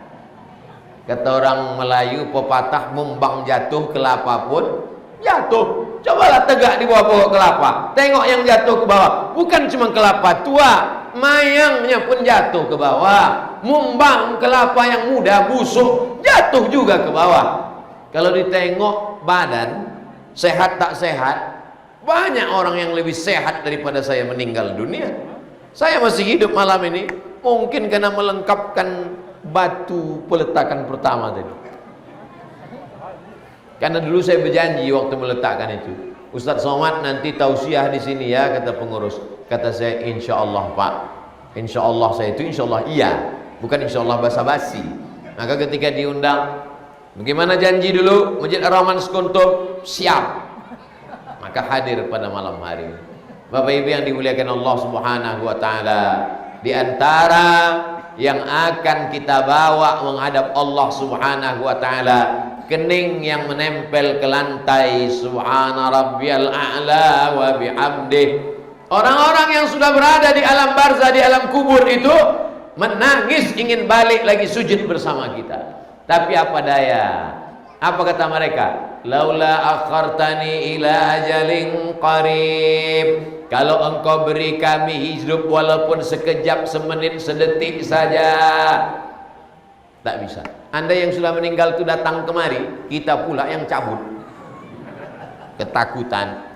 Kata orang Melayu pepatah, mumbang jatuh kelapa pun jatuh. Cobalah tegak di bawah pokok kelapa, tengok yang jatuh ke bawah. Bukan cuma kelapa tua, mayangnya pun jatuh ke bawah. Mumbang kelapa yang muda busuk jatuh juga ke bawah. Kalau ditengok badan sehat tak sehat, banyak orang yang lebih sehat daripada saya meninggal dunia. Saya masih hidup malam ini mungkin karena melengkapkan batu peletakan pertama tadi. Karena dulu saya berjanji waktu meletakkan itu, Ustadz Somad nanti tausiah di sini ya, kata pengurus. Kata saya, insya Allah Pak, insya Allah. Saya itu insya Allah iya, bukan insya Allah basa-basi. Maka ketika diundang, bagaimana janji dulu Masjid Ar-Rahman Sekuntum? Siap. Maka hadir pada malam hari ini. Bapak Ibu yang dimuliakan Allah Subhanahu wa taala, di antara yang akan kita bawa menghadap Allah Subhanahu wa taala. Kening yang menempel ke lantai, subhana rabbiyal a'la wa bihamdih. Orang-orang yang sudah berada di alam barzah, di alam kubur itu menangis ingin balik lagi sujud bersama kita. Tapi apa daya? Apa kata mereka? Laula akhartani ila ajalin qarib. Kalau engkau beri kami hidup walaupun sekejap, semenit, sedetik saja. Tak bisa. Anda yang sudah meninggal itu datang kemari, kita pula yang cabut. Ketakutan.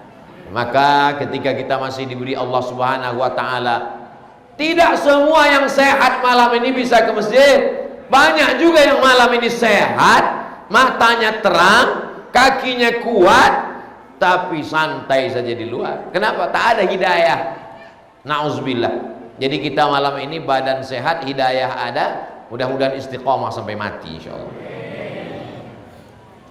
Maka ketika kita masih diberi Allah Subhanahu wa taala, tidak semua yang sehat malam ini bisa ke masjid. Banyak juga yang malam ini sehat, matanya terang, kakinya kuat, tapi santai saja di luar. Kenapa? Tak ada hidayah. Nauzubillah. Jadi kita malam ini badan sehat, hidayah ada, mudah-mudahan istiqomah sampai mati insyaallah.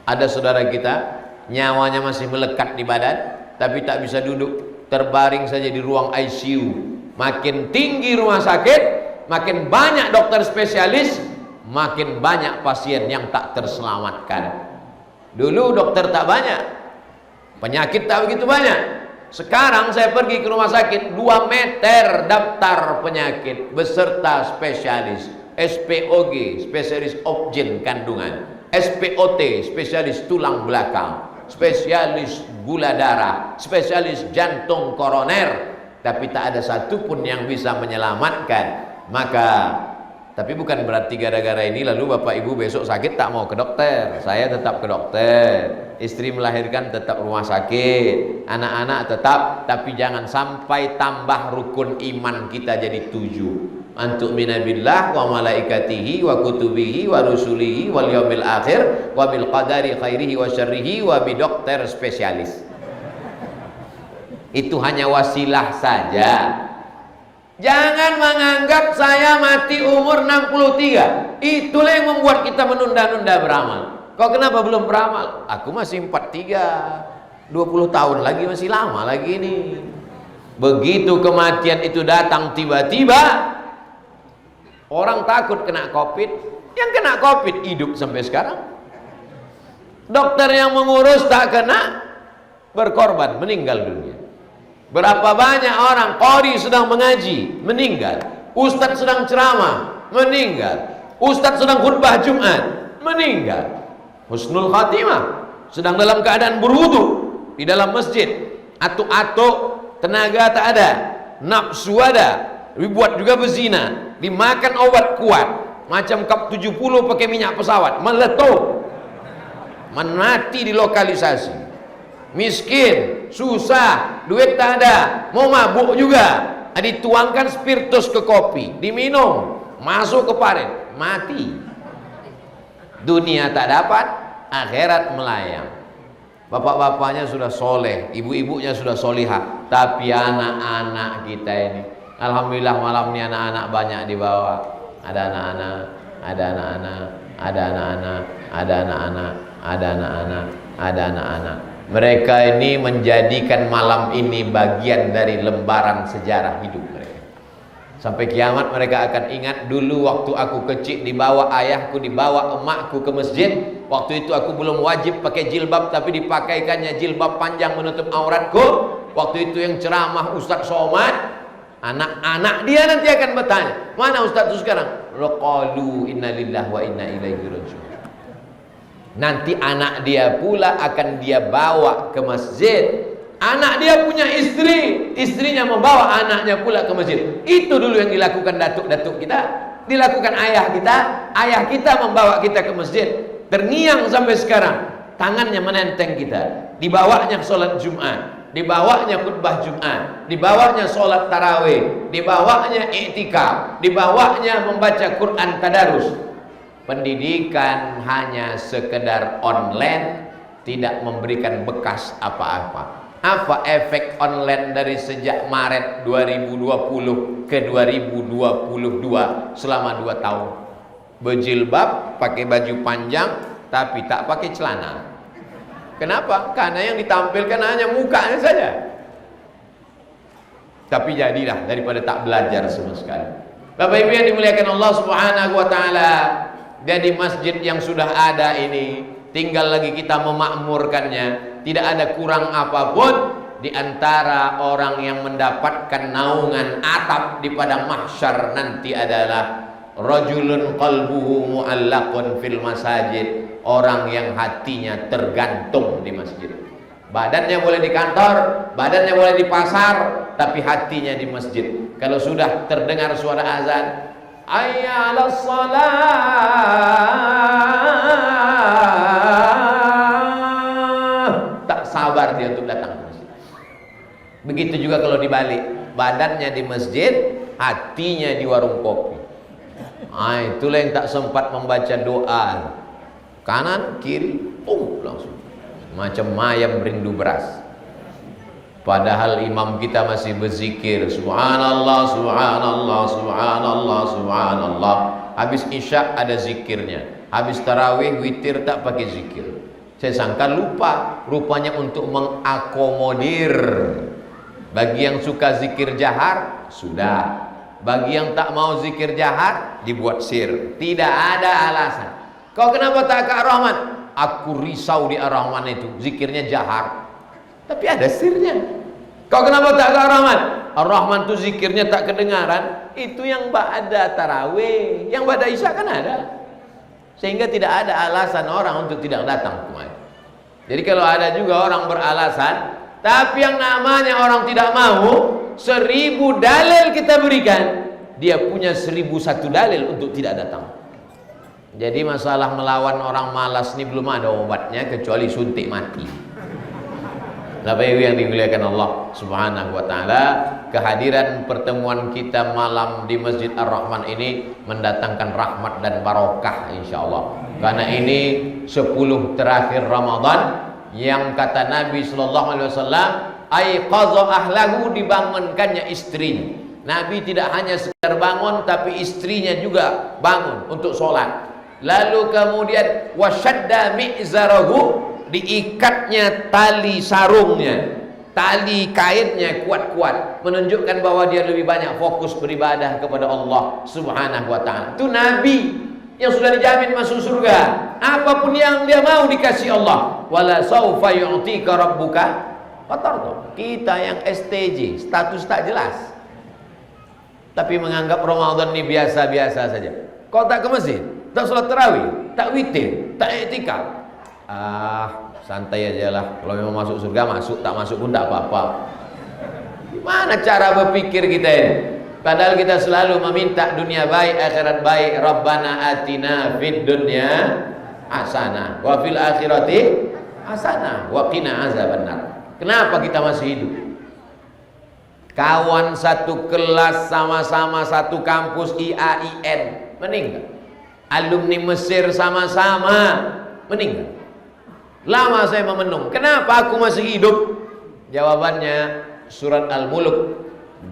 Ada saudara kita nyawanya masih melekat di badan, tapi tak bisa duduk, terbaring saja di ruang ICU. Makin tinggi rumah sakit, makin banyak dokter spesialis, makin banyak pasien yang tak terselamatkan. Dulu dokter tak banyak, penyakit tak begitu banyak. Sekarang saya pergi ke rumah sakit, 2 meter daftar penyakit beserta spesialis. SPOG, spesialis obgyn kandungan, SPOT, spesialis tulang belakang, spesialis gula darah, spesialis jantung koroner, tapi tak ada satupun yang bisa menyelamatkan. Maka, tapi bukan berarti gara-gara ini lalu bapak ibu besok sakit tak mau ke dokter. Saya tetap ke dokter, istri melahirkan tetap rumah sakit, anak-anak tetap, tapi jangan sampai tambah rukun iman kita jadi 7. Antu'mina billah wa malaikatihi wa kutubihi wa rusulihi wal yaumil akhir wa bil qadari khairihi wa syarrihi wa bi dokter spesialis. Itu hanya wasilah saja. Jangan menganggap saya mati umur 63. Itulah yang membuat kita menunda-nunda beramal. Kau kenapa belum beramal? Aku masih 43, 20 tahun lagi, masih lama lagi ini. Begitu kematian itu datang tiba-tiba, orang takut kena COVID, yang kena COVID hidup sampai sekarang. Dokter yang mengurus tak kena, berkorban, meninggal dunia. Berapa banyak orang qori sedang mengaji, meninggal. Ustadz sedang ceramah, meninggal. Ustadz sedang khutbah Jumat, meninggal. Husnul khatimah, sedang dalam keadaan berwudu di dalam masjid, atuk-atuk, tenaga tak ada, nafsu ada, dibuat juga berzina, dimakan obat kuat, macam kap 70 pakai minyak pesawat, meletup, mati di lokalisasi, miskin, susah, duit tak ada, mau mabuk juga, dituangkan spiritus ke kopi, diminum, masuk ke paret, mati. Dunia tak dapat, akhirat melayang. Bapak-bapaknya sudah soleh, ibu-ibunya sudah solihah, tapi anak-anak kita ini, alhamdulillah malam ini anak-anak banyak dibawa. Ada anak-anak, ada anak-anak, ada anak-anak, ada anak-anak, ada anak-anak, ada anak-anak. Mereka ini menjadikan malam ini bagian dari lembaran sejarah hidup mereka. Sampai kiamat mereka akan ingat, dulu waktu aku kecil dibawa ayahku, dibawa emakku ke masjid. Waktu itu aku belum wajib pakai jilbab, tapi dipakaikannya jilbab panjang menutup auratku. Waktu itu yang ceramah Ustadz Somad. Anak-anak dia nanti akan bertanya, mana Ustadz itu sekarang? Qalu inna lillahi wa inna ilaihi raji'un. Nanti anak dia pula akan dia bawa ke masjid. Anak dia punya istri, istrinya membawa anaknya pula ke masjid. Itu dulu yang dilakukan datuk-datuk kita, dilakukan ayah kita membawa kita ke masjid. Terngiang sampai sekarang, tangannya menenteng kita, dibawanya sholat Jumat, dibawanya khutbah Jumat, dibawanya sholat tarawih, dibawanya i'tikaf, dibawanya membaca Quran tadarus. Pendidikan hanya sekedar online, tidak memberikan bekas apa-apa. Apa efek online dari sejak Maret 2020 ke 2022 selama 2 tahun? Berjilbab, pakai baju panjang, tapi tak pakai celana. Kenapa? Karena yang ditampilkan hanya mukanya saja. Tapi jadilah daripada tak belajar sama sekali. Bapak Ibu yang dimuliakan Allah Subhanahu wa taala, jadi masjid yang sudah ada ini tinggal lagi kita memakmurkannya. Tidak ada kurang apapun. Di antara orang yang mendapatkan naungan atap di padang mahsyar nanti adalah rajulun qalbuhu mu'allaqun fil masajid, orang yang hatinya tergantung di masjid. Badannya boleh di kantor, badannya boleh di pasar, tapi hatinya di masjid. Kalau sudah terdengar suara azan, hayya 'alas shalah, tak sabar dia untuk datang ke masjid. Begitu juga kalau dibalik, badannya di masjid, hatinya di warung kopi. Itulah yang tak sempat membaca doa. Kanan, kiri, langsung macam mayam rindu beras. Padahal imam kita masih berzikir subhanallah, subhanallah, subhanallah, subhanallah. Habis isya ada zikirnya, habis tarawih witir tak pakai zikir. Saya sangka lupa, rupanya untuk mengakomodir. Bagi yang suka zikir jahar, sudah. Bagi yang tak mau zikir jahar, dibuat sir. Tidak ada alasan. Kau kenapa tak ke Ar-Rahman? Aku risau di Ar-Rahman itu, zikirnya jahar. Tapi ada sirnya. Kau kenapa tak ke Ar-Rahman? Ar-Rahman itu zikirnya tak kedengaran. Itu yang ba'da tarawih, yang ba'da isya kan ada. Sehingga tidak ada alasan orang untuk tidak datang kemari. Jadi kalau ada juga orang beralasan, tapi yang namanya orang tidak mau, 1000 dalil kita berikan, dia punya 1001 dalil untuk tidak datang. Jadi masalah melawan orang malas ini belum ada obatnya kecuali suntik mati. Bapak Ibu yang dimuliakan Allah Subhanahu wa taala, kehadiran pertemuan kita malam di Masjid Ar-Rahman ini mendatangkan rahmat dan barokah insyaallah. Karena ini 10 terakhir Ramadan yang kata Nabi sallallahu alaihi wasallam, aiqadha ahlahu, dibangunkannya istrinya. Nabi tidak hanya sekedar bangun, tapi istrinya juga bangun untuk sholat. Lalu kemudian wasyadda mi'zarahu, diikatnya tali sarungnya, tali kainnya kuat-kuat, menunjukkan bahwa dia lebih banyak fokus beribadah kepada Allah Subhanahu wa taala. Itu Nabi yang sudah dijamin masuk surga. Apapun yang dia mau dikasih Allah. Wala saufa yu'tika rabbuka fatarda. Kita yang STJ, status tak jelas, tapi menganggap Ramadan ini biasa-biasa saja. Kau tak ke masjid, tak sholat tarawih, tak witir, tak i'tikaf, santai aja lah. Kalau memang masuk surga masuk, tak masuk pun tak apa-apa. Gimana cara berpikir kita ini? Padahal kita selalu meminta dunia baik, akhirat baik. Rabbana atina fid dunya hasanah wa fil akhirati hasanah wa qina azabannar. Kenapa kita masih hidup? Kawan satu kelas, sama-sama satu kampus IAIN meninggal. Alumni Mesir sama-sama meninggal. Lama saya memenung, kenapa aku masih hidup? Jawabannya surat Al-Mulk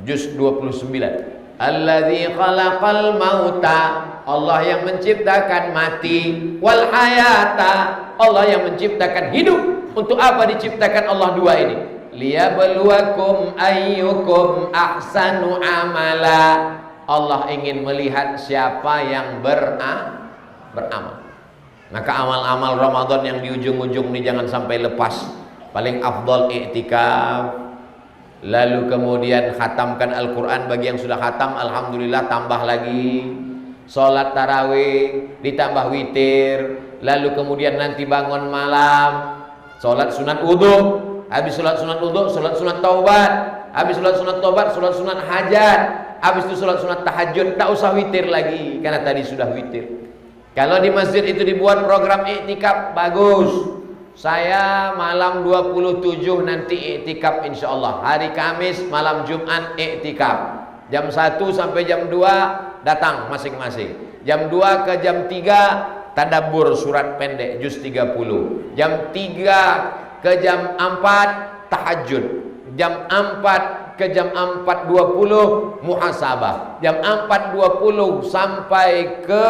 juz 29. Alladzi khalaqal mauta, Allah yang menciptakan mati, wal hayata, Allah yang menciptakan hidup. Untuk apa diciptakan Allah dua ini? Liyabluwakum ayyukum ahsanu amala. Allah ingin melihat siapa yang beramal. Maka amal-amal Ramadan yang di ujung-ujung ini jangan sampai lepas. Paling afdal i'tikaf, lalu kemudian khatamkan Al-Quran. Bagi yang sudah khatam, alhamdulillah, tambah lagi. Sholat tarawih, ditambah witir. Lalu kemudian nanti bangun malam, sholat sunat wudhu. Habis sholat sunat wudhu, sholat sunat taubat. Habis sholat sunat taubat, sholat sunat hajat. Habis itu sholat sunat tahajud. Tak usah witir lagi, karena tadi sudah witir. Kalau di masjid itu dibuat program i'tikaf, bagus. Saya malam 27 nanti i'tikaf insyaallah. Hari Kamis, malam Jumat i'tikaf. Jam 1 sampai jam 2 datang masing-masing. Jam 2 ke jam 3 tadabbur surat pendek juz 30. Jam 3 ke jam 4 tahajud. Jam 4 ke jam 4.20 muhasabah. Jam 4.20 sampai ke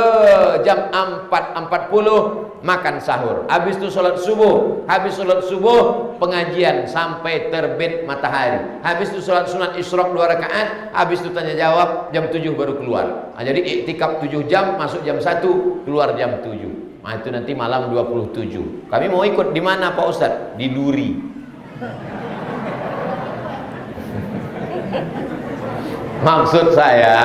jam 4.40 makan sahur. Habis itu sholat subuh. Habis sholat subuh pengajian sampai terbit matahari. Habis itu sholat sunat isyraq 2 rakaat. Habis itu tanya jawab, jam 7 baru keluar. Nah, jadi iktikaf 7 jam, masuk jam 1, keluar jam 7. Nah, itu nanti malam 27. Kami mau ikut di mana Pak Ustadz? Di Duri. Maksud saya,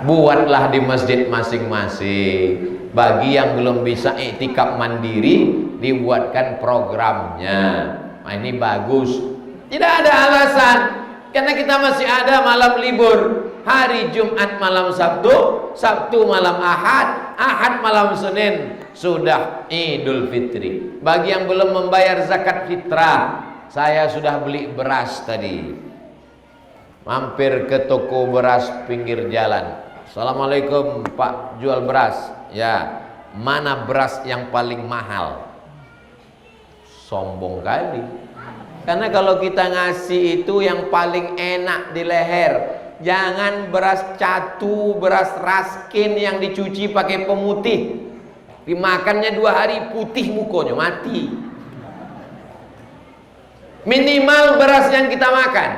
buatlah di masjid masing-masing. Bagi yang belum bisa iktikaf mandiri, dibuatkan programnya. Nah, ini bagus. Tidak ada alasan, karena kita masih ada malam libur. Hari Jumat malam Sabtu, Sabtu malam Ahad, Ahad malam Senin sudah Idul Fitri. Bagi yang belum membayar zakat fitrah, saya sudah beli beras tadi. Mampir ke toko beras pinggir jalan. Assalamualaikum Pak, jual beras. Ya, mana beras yang paling mahal? Sombong kali. Karena kalau kita ngasih itu yang paling enak di leher. Jangan beras catu, beras raskin yang dicuci pakai pemutih. Dimakannya 2 hari putih mukonya, mati. Minimal beras yang kita makan.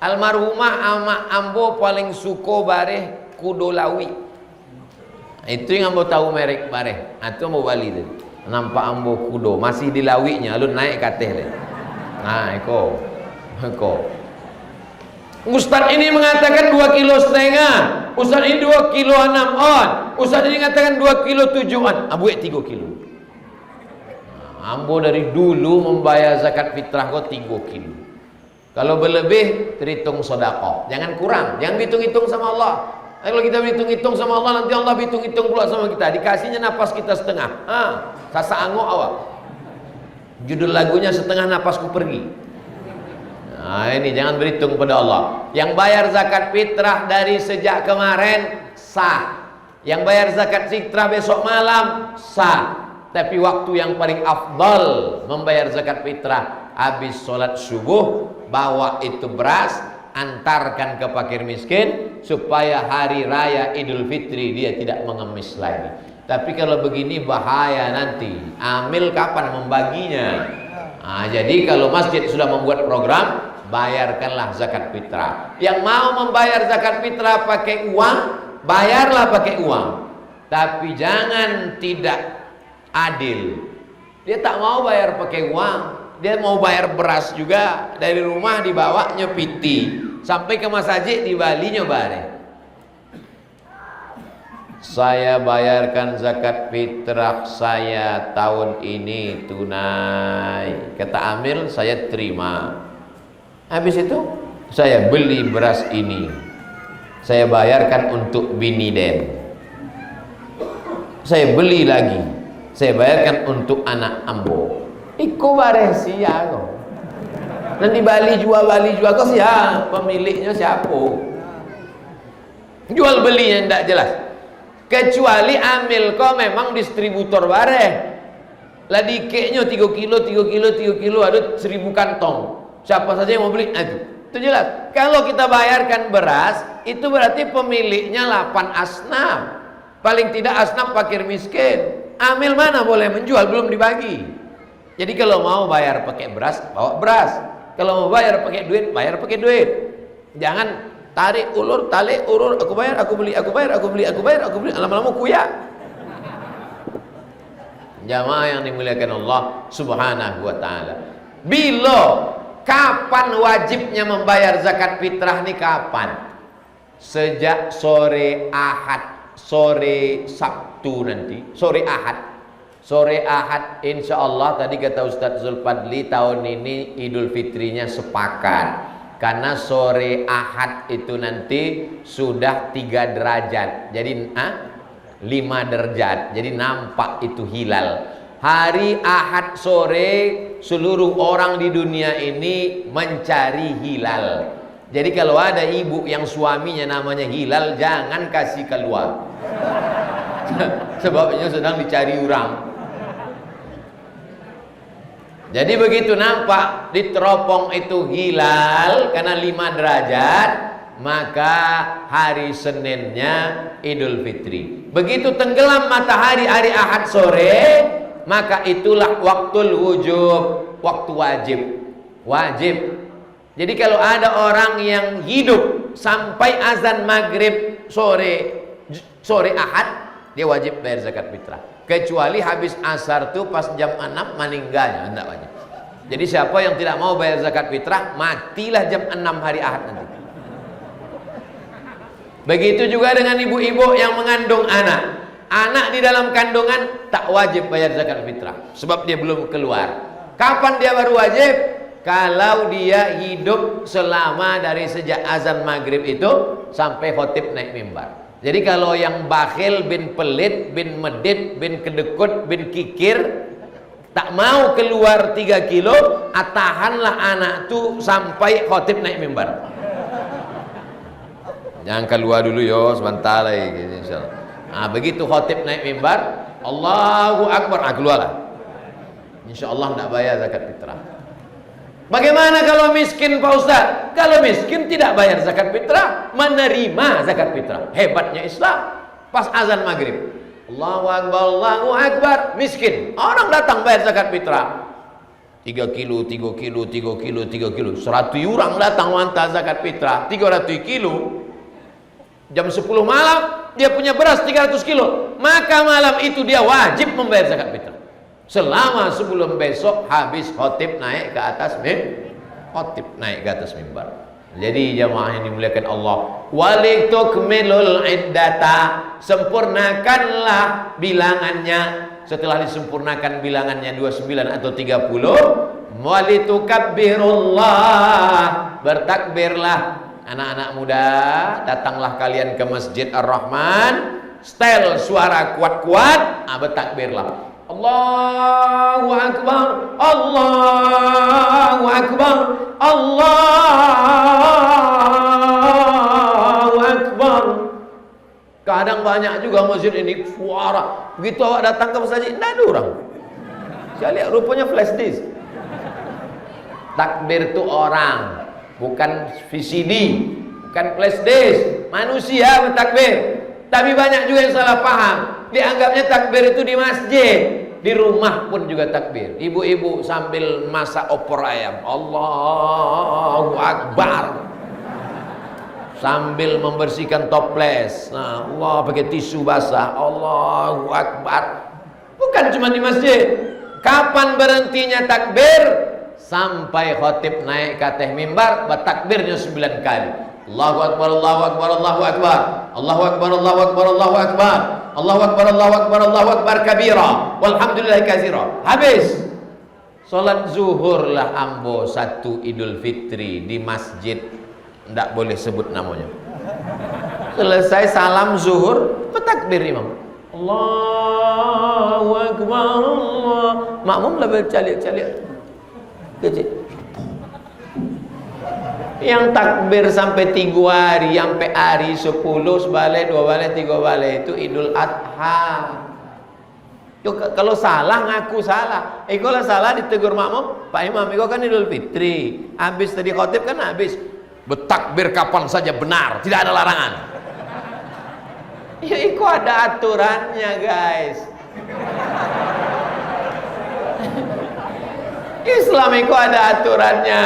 Almarhumah ama ambo paling suko bareh kudolawi. Itu yang ambo tahu merek bareh. Itu ambo bali tadi. Nampak ambo kudo masih di lawinya, lu naik kateh deh. Nah, eko. Ustaz ini mengatakan 2,5 kilo. Ustaz ini 2,6 kilo on. Ustaz ini mengatakan 2,7 kilo on. Abu 3 kilo. Nah, ambo dari dulu membayar zakat fitrah kok 3 kilo. Kalau berlebih, terhitung sedekah. Jangan kurang, jangan hitung-hitung sama Allah. Kalau kita hitung-hitung sama Allah, nanti Allah hitung-hitung pula sama kita. Dikasihnya napas kita setengah. Sasa angok awak. Judul lagunya setengah napasku pergi. Nah, ini jangan berhitung pada Allah. Yang bayar zakat fitrah dari sejak kemarin sah. Yang bayar zakat fitrah besok malam sah. Tapi waktu yang paling afdal membayar zakat fitrah habis sholat subuh, bawa itu beras, antarkan ke fakir miskin supaya hari raya Idul Fitri dia tidak mengemis lagi. Tapi kalau begini bahaya nanti. Amil kapan membaginya? Nah, jadi kalau masjid sudah membuat program, bayarkanlah zakat fitrah. Yang mau membayar zakat fitrah pakai uang, bayarlah pakai uang. Tapi jangan tidak adil. Dia tak mau bayar pakai uang, dia mau bayar beras juga. Dari rumah dibawanya piti sampai ke masjid di Bali nyobare. Saya bayarkan zakat fitrah saya tahun ini tunai. Kata Amil, saya terima. Habis itu saya beli beras ini, saya bayarkan untuk bini Den. Saya beli lagi, saya bayarkan untuk anak ambo. Iko bareh sia kok. Nanti Bali jual kok sia, pemiliknya siapa? Jual belinya tidak jelas. Kecuali Amil kok memang distributor bareh. Lah dikeknya 3 kilo ada 1.000 kantong. Siapa saja yang mau beli, itu jelas. Kalau kita bayarkan beras, itu berarti pemiliknya 8 asnaf. Paling tidak asnaf fakir miskin. Amil mana boleh menjual, belum dibagi. Jadi kalau mau bayar pakai beras, bawa beras. Kalau mau bayar pakai duit, bayar pakai duit. Jangan tarik ulur, talik urur, aku bayar, aku beli, aku bayar, aku beli, aku bayar, aku beli, lama-lama kuyak. Jamaah yang dimuliakan Allah Subhanahu wa taala. Bila kapan wajibnya membayar zakat fitrah nih kapan? Sejak sore Ahad, sore Sabtu nanti, sore Ahad. Sore Ahad insya Allah tadi kata Ustadz Zulfadli tahun ini Idul Fitrinya sepakat. Karena sore Ahad itu nanti sudah 3 derajat. Jadi 5 derajat. Jadi nampak itu hilal. Hari Ahad sore seluruh orang di dunia ini mencari hilal. Jadi kalau ada ibu yang suaminya namanya Hilal, jangan kasih keluar. Sebabnya sedang dicari orang. Jadi begitu nampak di teropong itu hilal karena 5 derajat, maka hari Seninnya Idul Fitri. Begitu tenggelam matahari hari Ahad sore, maka itulah waktul wujub, waktu wajib. Wajib. Jadi kalau ada orang yang hidup sampai azan maghrib sore Ahad, dia wajib bayar zakat fitrah. Kecuali habis asar tuh pas jam 6 meninggalnya, enggak wajib. Jadi siapa yang tidak mau bayar zakat fitrah, matilah jam 6 hari Ahad nanti. Begitu juga dengan ibu-ibu yang mengandung anak. Anak di dalam kandungan tak wajib bayar zakat fitrah, sebab dia belum keluar. Kapan dia baru wajib? Kalau dia hidup selama dari sejak azan maghrib itu sampai khotib naik mimbar. Jadi kalau yang bakhil, bin pelit, bin medit, bin kedekut, bin kikir, tak mau keluar 3 kilo, tahanlah anak tu sampai khotib naik mimbar. Jangan keluar dulu yo, sebentar lagi insyaallah. Nah, begitu khotib naik mimbar, Allahu Akbar, keluarlah. Insyaallah tidak bayar zakat fitrah. Bagaimana kalau miskin Pak Ustaz? Kalau miskin tidak bayar zakat fitrah, menerima zakat fitrah. Hebatnya Islam. Pas azan maghrib, Allahu Akbar, Allahu Akbar, miskin. Orang datang bayar zakat fitrah. 3 kilo, 3 kilo, 3 kilo, 3 kilo. 100 orang datang wanita zakat fitrah, 300 kilo. Jam 10 malam, dia punya beras 300 kilo. Maka malam itu dia wajib membayar zakat fitrah. Selama sebelum besok habis khotib naik ke atas mimbar. Jadi jamaah yang dimuliakan Allah, walitukmilul iddata, sempurnakanlah bilangannya. Setelah disempurnakan bilangannya 29 atau 30, walitukabbirullah, bertakbirlah. Anak-anak muda, datanglah kalian ke Masjid Ar-Rahman, setel suara kuat-kuat, bertakbirlah. Allahu Akbar, Allahu Akbar, Allahu Akbar. Kadang banyak juga masjid ini suara. Begitu awak datang ke masjid, tidak ada orang. Saya lihat rupanya flash disk. Takbir itu orang, bukan VCD, bukan flash disk. Manusia bertakbir. Tapi banyak juga yang salah paham. Dianggapnya takbir itu di masjid. Di rumah pun juga takbir. Ibu-ibu sambil masak opor ayam, Allahu Akbar, sambil membersihkan toples, Allah pakai tisu basah, Allahu Akbar. Bukan cuma di masjid. Kapan berhentinya takbir? Sampai khotib naik ke atas mimbar, bertakbirnya 9 kali. Allahu Akbar, Allahu Akbar, Allahu Akbar, Allahu Akbar, Allahu Akbar, Allahu Akbar, Allahu Akbar, Allahu Akbar, Allahu Akbar kabira, walhamdulillah katsira. Habis salat zuhur lah ambo satu Idul Fitri di masjid, ndak boleh sebut namanya. Selesai salam zuhur, bertakbir imam, Allahu Akbar, Allah. Makmum lah bercalik-calik kecil. Yang takbir sampai 3 hari, sampai hari 10, sebalik, 2 balik, 3 balik, itu Idul Adha. Kalau salah ngaku salah. Kalau salah ditegur makmum, Pak Imam, itu kan Idul Fitri. Habis tadi khotib kan habis. Bertakbir kapan saja benar, tidak ada larangan. Ya itu ada aturannya, guys. Islam itu ada aturannya.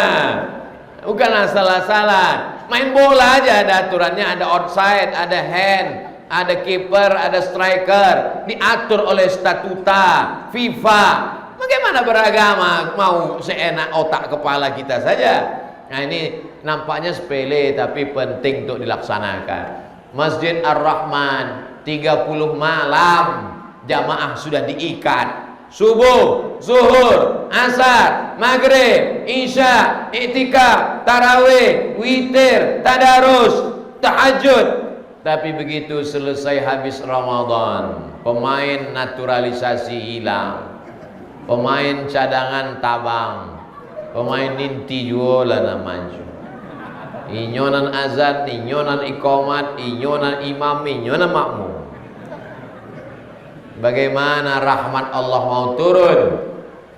Bukan asal-asalan. Main bola aja ada aturannya, ada outside, ada hand, ada kiper, ada striker, diatur oleh statuta FIFA. Bagaimana beragama mau seenak otak kepala kita saja? Nah, ini nampaknya sepele tapi penting untuk dilaksanakan. Masjid Ar-Rahman 30 malam jamaah sudah diikat. Subuh, zuhur, asar, maghrib, isya, iktikaf, tarawih, witir, tadarus, tahajud. Tapi begitu selesai habis Ramadan, pemain naturalisasi hilang, pemain cadangan tabang, pemain ninti jualan namanya. Inyonan azan, inyonan iqamat, inyonan imam, inyonan makmum. Bagaimana rahmat Allah mau turun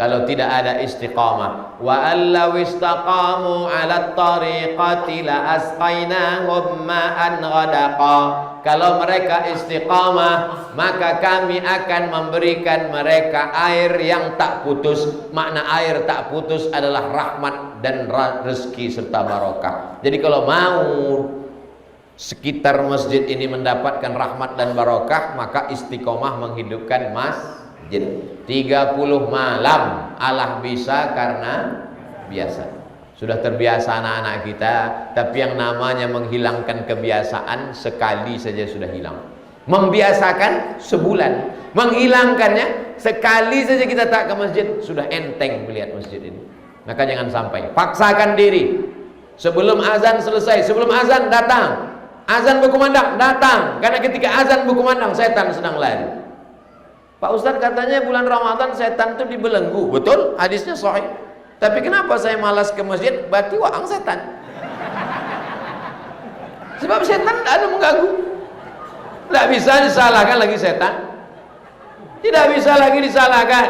kalau tidak ada istiqamah. Wa allaw istaqamu 'ala tariqati la asqainahum ma'an ghadaqa. Kalau mereka istiqamah, maka kami akan memberikan mereka air yang tak putus. Makna air tak putus adalah rahmat dan rezeki serta barokah. Jadi kalau mau sekitar masjid ini mendapatkan rahmat dan barokah, maka istiqomah menghidupkan masjid. 30 malam Allah bisa karena biasa. Sudah terbiasa anak-anak kita, tapi yang namanya menghilangkan kebiasaan sekali saja sudah hilang. Membiasakan sebulan, menghilangkannya sekali saja kita tak ke masjid sudah enteng melihat masjid ini. Maka jangan sampai paksakan diri. Sebelum azan selesai, sebelum azan datang. Azan berkumandang, datang. Karena ketika azan berkumandang, setan sedang lari. Pak Ustadz katanya bulan Ramadan setan itu dibelenggu. Betul, hadisnya sahih. Tapi kenapa saya malas ke masjid? Berarti waang setan. Sebab setan tidak ada mengganggu. Tidak bisa disalahkan lagi setan. Tidak bisa lagi disalahkan.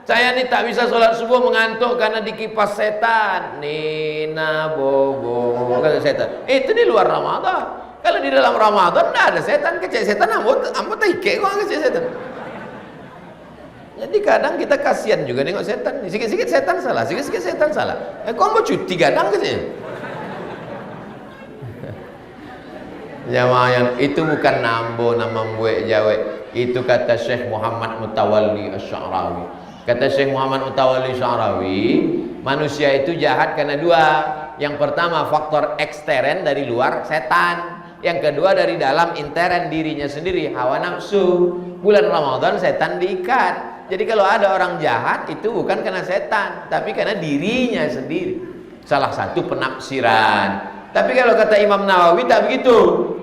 Saya ini tak bisa sholat subuh mengantuk karena dikipas setan. Nina bobo kata setan. Itu di luar Ramadan. Kalau di dalam Ramadan tidak ada setan. Kecek setan ambo taike kok kecek setan. Jadi kadang kita kasihan juga nengok setan. Sikit-sikit setan salah, sikit-sikit setan salah. Kok mau cuti kadang katanya. Jamaah itu bukan nambo nama buek jawe. Itu kata Syekh Muhammad Mutawalli Asy-Sya'rawi. Kata Syekh Muhammad Mutawalli Asy-Sya'rawi, manusia itu jahat karena dua. Yang pertama faktor ekstern dari luar, setan. Yang kedua dari dalam intern dirinya sendiri, hawa nafsu. Bulan Ramadan setan diikat. Jadi kalau ada orang jahat itu bukan karena setan, tapi karena dirinya sendiri. Salah satu penafsiran. Tapi kalau kata Imam Nawawi tak begitu.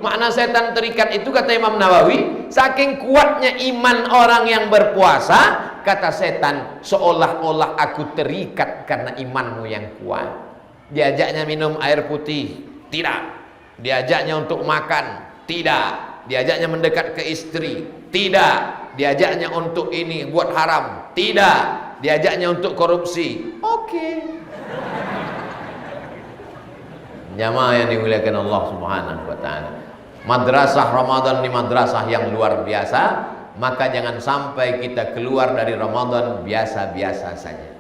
Makna setan terikat itu kata Imam Nawawi, saking kuatnya iman orang yang berpuasa, kata setan, seolah-olah aku terikat karena imanmu yang kuat. Diajaknya minum air putih, tidak. Diajaknya untuk makan, tidak. Diajaknya mendekat ke istri, tidak. Diajaknya untuk ini buat haram, tidak. Diajaknya untuk korupsi, oke. Jamaah yang dimuliakan Allah Subhanahu wa taala. Madrasah Ramadan ini madrasah yang luar biasa, maka jangan sampai kita keluar dari Ramadan biasa-biasa saja.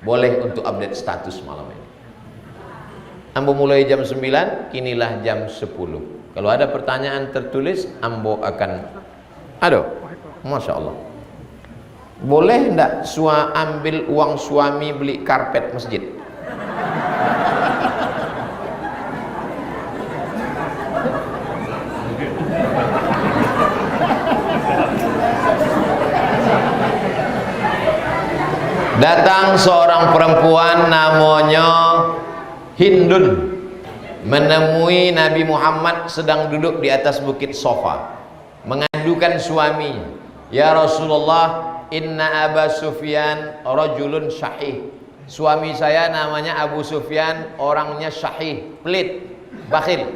Boleh untuk update status malam ini. Ambo mulai jam 9, kinilah jam 10. Kalau ada pertanyaan tertulis, Ambo akan Masya Allah. Boleh enggak ambil uang suami beli karpet masjid? Datang seorang perempuan namanya Hindun menemui Nabi Muhammad sedang duduk di atas bukit Sofa, mengadukan suaminya, ya Rasulullah, inna Aba Sufyan rajulun syahih. Suami saya namanya Abu Sufyan, orangnya syahih, pelit, bakhil.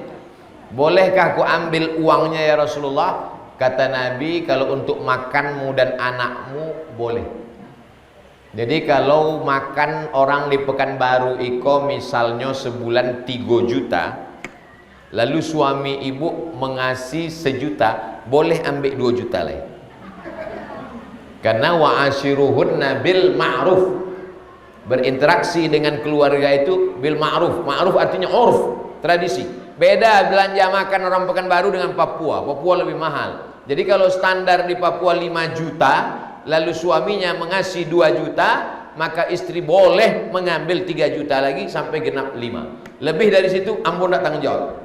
Bolehkah aku ambil uangnya ya Rasulullah? Kata Nabi, kalau untuk makanmu dan anakmu boleh. Jadi kalau makan orang di Pekanbaru Iko misalnya sebulan 3 juta, lalu suami ibu mengasih 1 juta, boleh ambil 2 juta lagi. Karena wa'ashiruhunna bil ma'ruf, berinteraksi dengan keluarga itu bil ma'ruf. Ma'ruf artinya urf, tradisi. Beda belanja makan orang Pekanbaru dengan Papua. Papua lebih mahal. Jadi kalau standar di Papua 5 juta, lalu suaminya mengasih 2 juta, maka istri boleh mengambil 3 juta lagi sampai genap 5. Lebih dari situ ampun tak tanggung jawab.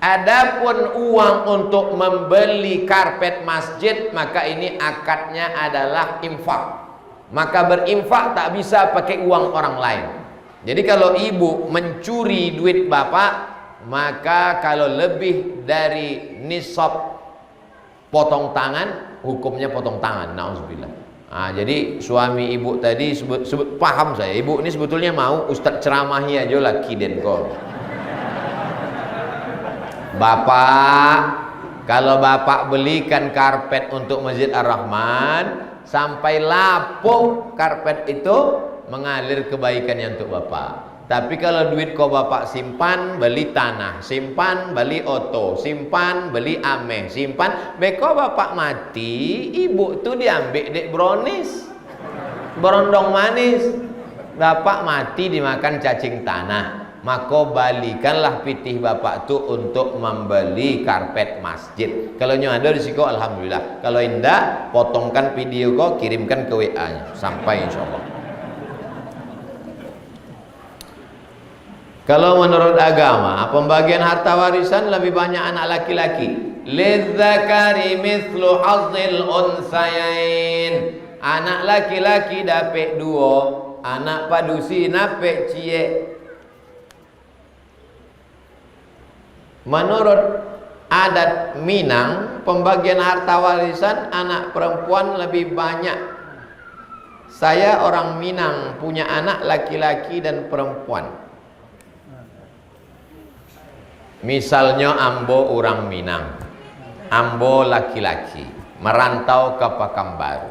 Adapun uang untuk membeli karpet masjid, maka ini akadnya adalah infak. Maka berinfak tak bisa pakai uang orang lain. Jadi kalau ibu mencuri duit bapak, maka kalau lebih dari nisab potong tangan, hukumnya potong tangan. Nauzubillah. Nah, jadi suami ibu tadi paham saya, ibu ini sebetulnya mau ustaz ceramahi aja lah kiden kok. Bapak, kalau bapak belikan karpet untuk Masjid Ar-Rahman, sampai lapuk karpet itu, mengalir kebaikannya untuk bapak. Tapi kalau duit kau bapak simpan, beli tanah, simpan, beli oto, simpan, beli ameh, simpan, beko bapak mati, ibu tuh diambil dek brownies, berondong manis. Bapak mati dimakan cacing tanah, maka balikanlah pitih bapak tuh untuk membeli karpet masjid. Kalau ada di situ alhamdulillah. Kalau indah, potongkan video kau, kirimkan ke WA-nya sampai insyaallah. Kalau menurut agama, pembagian harta warisan lebih banyak anak laki-laki. Lidzakari mithlu hazzil unsayain. Anak laki-laki dapat 2, anak padusi dapat cie. Menurut adat Minang, pembagian harta warisan anak perempuan lebih banyak. Saya orang Minang, punya anak laki-laki dan perempuan. Misalnya ambo orang Minang, ambo laki-laki merantau ke Pekanbaru,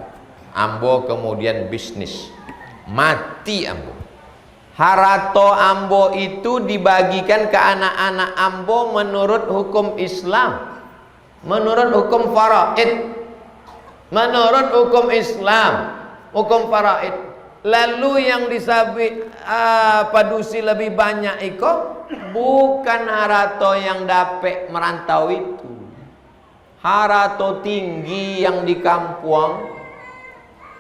ambo kemudian bisnis, mati ambo. Harato ambo itu dibagikan ke anak-anak ambo menurut hukum Islam, menurut hukum faraid, menurut hukum Islam, hukum faraid. Lalu yang disabi padusi lebih banyak iko bukan harato yang dapat merantau itu, harato tinggi yang di kampung,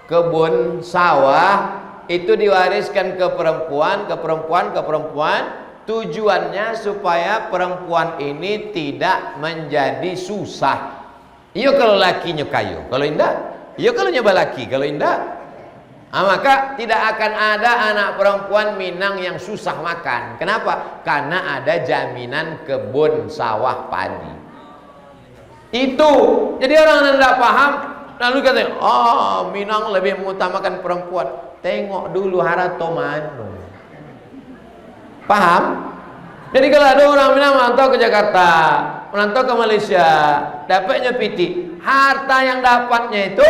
kebun sawah itu diwariskan ke perempuan, ke perempuan, ke perempuan. Tujuannya supaya perempuan ini tidak menjadi susah. Iyo kalau lakinya kayu, kalau indah, iyo kalau nyoba laki, kalau indah. Maka tidak akan ada anak perempuan Minang yang susah makan. Kenapa? Karena ada jaminan kebun sawah padi. Itu. Jadi orang yang tidak paham lalu katanya, oh Minang lebih mengutamakan perempuan. Tengok dulu harato mano. Paham? Jadi kalau ada orang Minang merantau ke Jakarta, merantau ke Malaysia, dapatnya piti, harta yang dapatnya itu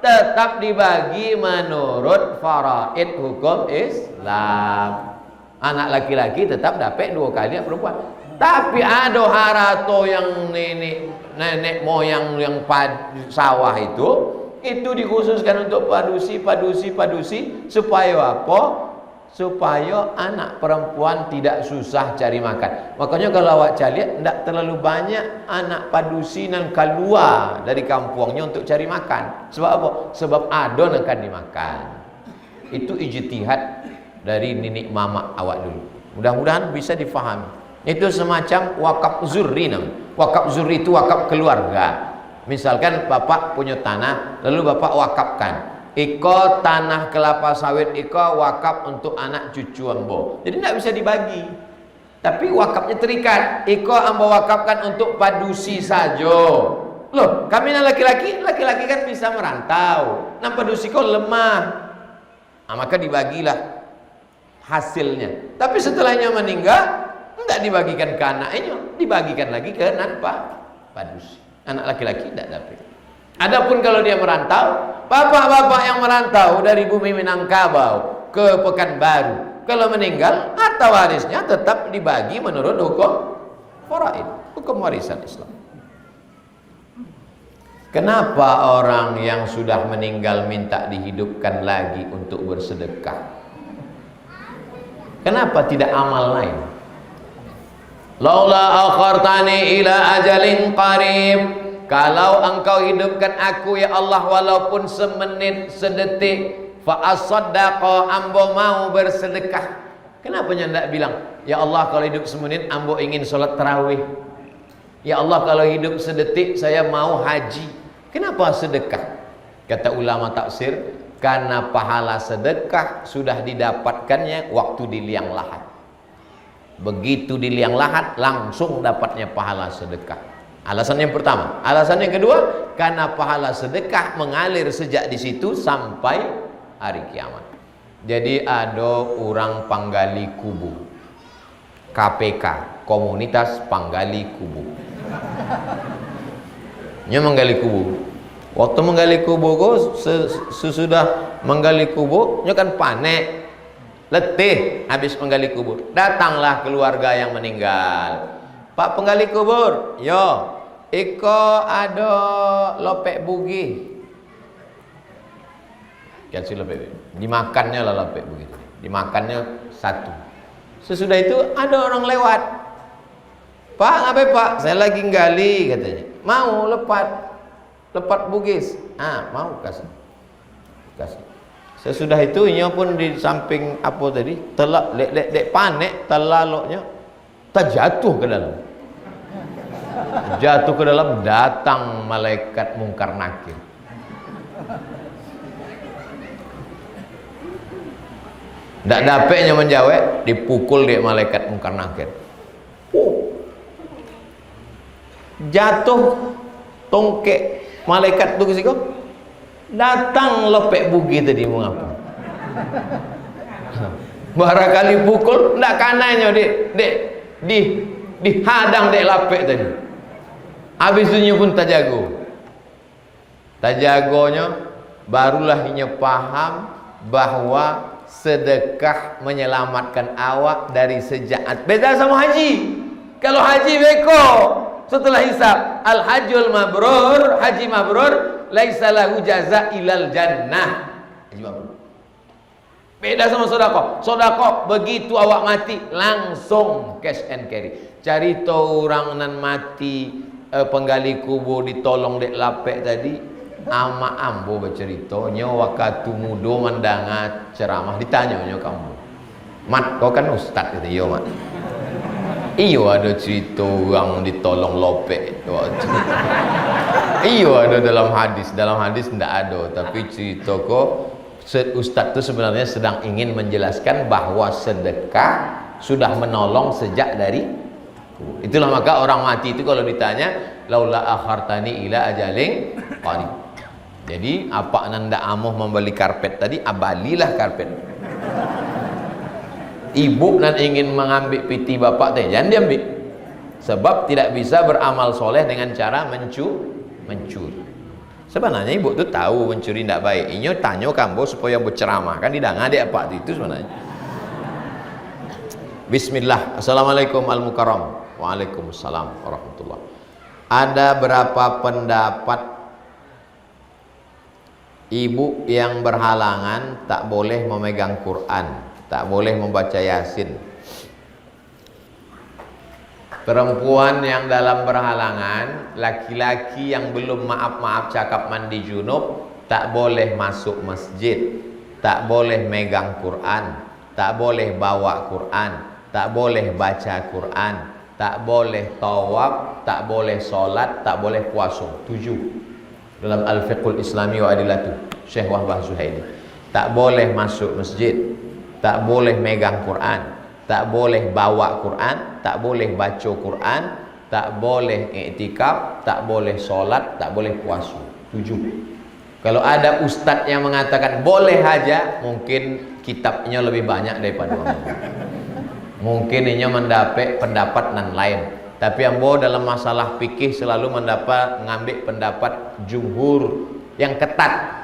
tetap dibagi menurut faraid hukum Islam. Anak laki-laki tetap dapat 2 kali perempuan. Tapi ada harato yang nenek moyang yang sawah itu dikhususkan untuk padusi supaya apa? Supaya anak perempuan tidak susah cari makan. Makanya kalau awak lihat tidak terlalu banyak anak padusi yang keluar dari kampungnya untuk cari makan. Sebab apa? Sebab adon akan dimakan. Itu ijtihad dari nenek mama awak dulu. Mudah-mudahan bisa difahami. Itu semacam wakaf zurri namanya. Wakaf zurri itu wakaf keluarga. Misalkan bapak punya tanah, lalu bapak wakafkan. Iko tanah kelapa sawit iko wakaf untuk anak cucu ambo. Jadi tidak bisa dibagi. Tapi wakafnya terikat. Iko ambo wakafkan untuk padusi saja. Loh, kami laki-laki kan bisa merantau. Nah padusi kau lemah. Nah, maka dibagilah hasilnya. Tapi setelahnya meninggal, tidak dibagikan ke anaknya, dibagikan lagi ke anak padusi. Anak laki-laki tidak dapat. Adapun kalau dia merantau, bapak-bapak yang merantau dari bumi Minangkabau ke Pekanbaru, kalau meninggal harta warisnya tetap dibagi menurut hukum faraid, hukum warisan Islam. Kenapa orang yang sudah meninggal minta dihidupkan lagi untuk bersedekah? Kenapa tidak amal lain? Laula akhartani ila ajalin qarib. Kalau engkau hidupkan aku ya Allah walaupun semenit sedetik, fa asaddaqa, ambo mau bersedekah. Kenapa tidak bilang ya Allah kalau hidup semenit ambo ingin sholat tarawih, ya Allah kalau hidup sedetik saya mau haji. Kenapa sedekah? Kata ulama tafsir, karena pahala sedekah sudah didapatkannya waktu di liang lahat. Begitu di liang lahat langsung dapatnya pahala sedekah. Alasan yang pertama. Alasan yang kedua, karena pahala sedekah mengalir sejak di situ sampai hari kiamat. Jadi ada orang panggali kubu, KPK, Komunitas Panggali Kubu. Nya menggali kubu. Waktu menggali kubur sesudah menggali kubur, nya kan panik, letih habis menggali kubur. Datanglah keluarga yang meninggal. Pak penggali kubur, yo, iko ada lopek bugi. Kasih lopek bugi. Dimakannya lah lopek bugi. Dimakannya satu. Sesudah itu ada orang lewat. Pak, ngapain Pak? Saya lagi gali katanya. Mau lepat bugis. Mau kasih. Sesudah itu nya pun di samping apa tadi, telak dek panek telaloknya terjatuh ke dalam. Jatuh ke dalam, datang malaikat mungkar nakir. Ndak dapetnya menjawab, dipukul dia malaikat mungkar nakir. Jatuh tongkek malaikat tu kesiko. Datang lopek bugi tadi mau apa? Barangkali pukul ndak kanannya dihadang dek lapek tadi. Habis itu pun tajagonya barulah inya paham bahwa sedekah menyelamatkan awak dari sejahat. Beda sama haji. Kalau haji beko setelah hisab, al hajjul mabrur, haji mabrur laisa lahu jaza ilal jannah. Haji mabrur. Beda sama sedekah. Sedekah begitu awak mati langsung cash and carry. Cari tahu orang nan mati penggali kubur ditolong dek lapek tadi, ama ambo bercerita nya waktu muda mandangat ceramah ditanya nya kamu. Mat kau kan ustaz gitu, yo mat. Iyo ada cerita orang ditolong lopek. Iyo ada dalam hadis ndak ada, tapi cerita kok ustaz itu sebenarnya sedang ingin menjelaskan bahwa sedekah sudah menolong sejak dari. Itulah maka orang mati itu kalau ditanya laula akhartani ila ajalin qarib. Jadi apa nanda amuh membeli karpet tadi, abalilah karpet. Ibu nan ingin mengambil piti bapak teh jangan diambil. Sebab tidak bisa beramal soleh dengan cara mencuri. Sebenarnya ibu tu tahu mencuri tidak baik. Inyo tanya kambo supaya berceramah kan didanga dek apa itu sebenarnya. Bismillah. Assalamualaikum al-mukarram. Waalaikumsalam warahmatullah. Ada berapa pendapat ibu yang berhalangan tak boleh memegang Quran, tak boleh membaca Yasin? Perempuan yang dalam berhalangan, laki-laki yang belum maaf cakap mandi junub, tak boleh masuk masjid, tak boleh megang Quran, tak boleh bawa Quran, tak boleh baca Quran, tak boleh tawaf, tak boleh solat, tak boleh puasa. 7 dalam Al-Fiqhul Islami wa Adilatu Syekh Wahbah Zuhaili. Tak boleh masuk masjid, tak boleh megang Quran, tak boleh bawa Quran, tak boleh baca Quran, tak boleh iktikaf, tak boleh solat, tak boleh puasa. 7. Kalau ada ustadz yang mengatakan boleh aja, mungkin kitabnya lebih banyak daripada orang. Mungkin ini mendapat pendapat nan lain. Tapi ambo dalam masalah fikih selalu mengambil pendapat jumhur yang ketat.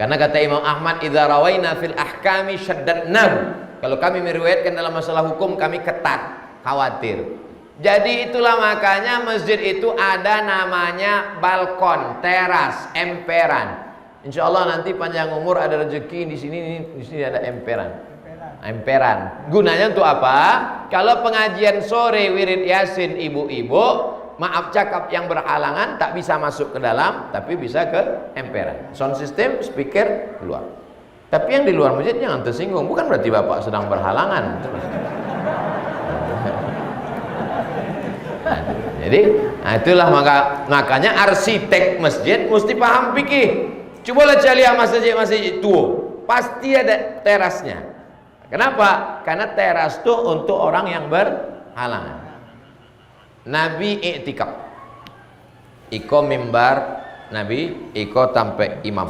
Karena kata Imam Ahmad, idza rawaina fil ahkami syaddadnahu. Kalau kami meriwayatkan dalam masalah hukum kami ketat, khawatir. Jadi itulah makanya masjid itu ada namanya balkon, teras, emperan. Insya Allah nanti panjang umur ada rezeki di sini ada emperan. Emperan. Gunanya untuk apa? Kalau pengajian sore wirid Yasin ibu-ibu, maaf cakap yang berhalangan tak bisa masuk ke dalam, tapi bisa ke emperan. Sound system, speaker keluar. Tapi yang di luar masjid jangan tersinggung. Bukan berarti bapak sedang berhalangan. Jadi itulah makanya arsitek masjid mesti paham fikih. Cobalah cari masjid-masjid tua, pasti ada terasnya. Kenapa? Karena teras itu untuk orang yang berhalangan. Nabi iktikaf. Iko mimbar Nabi, iko sampai imam.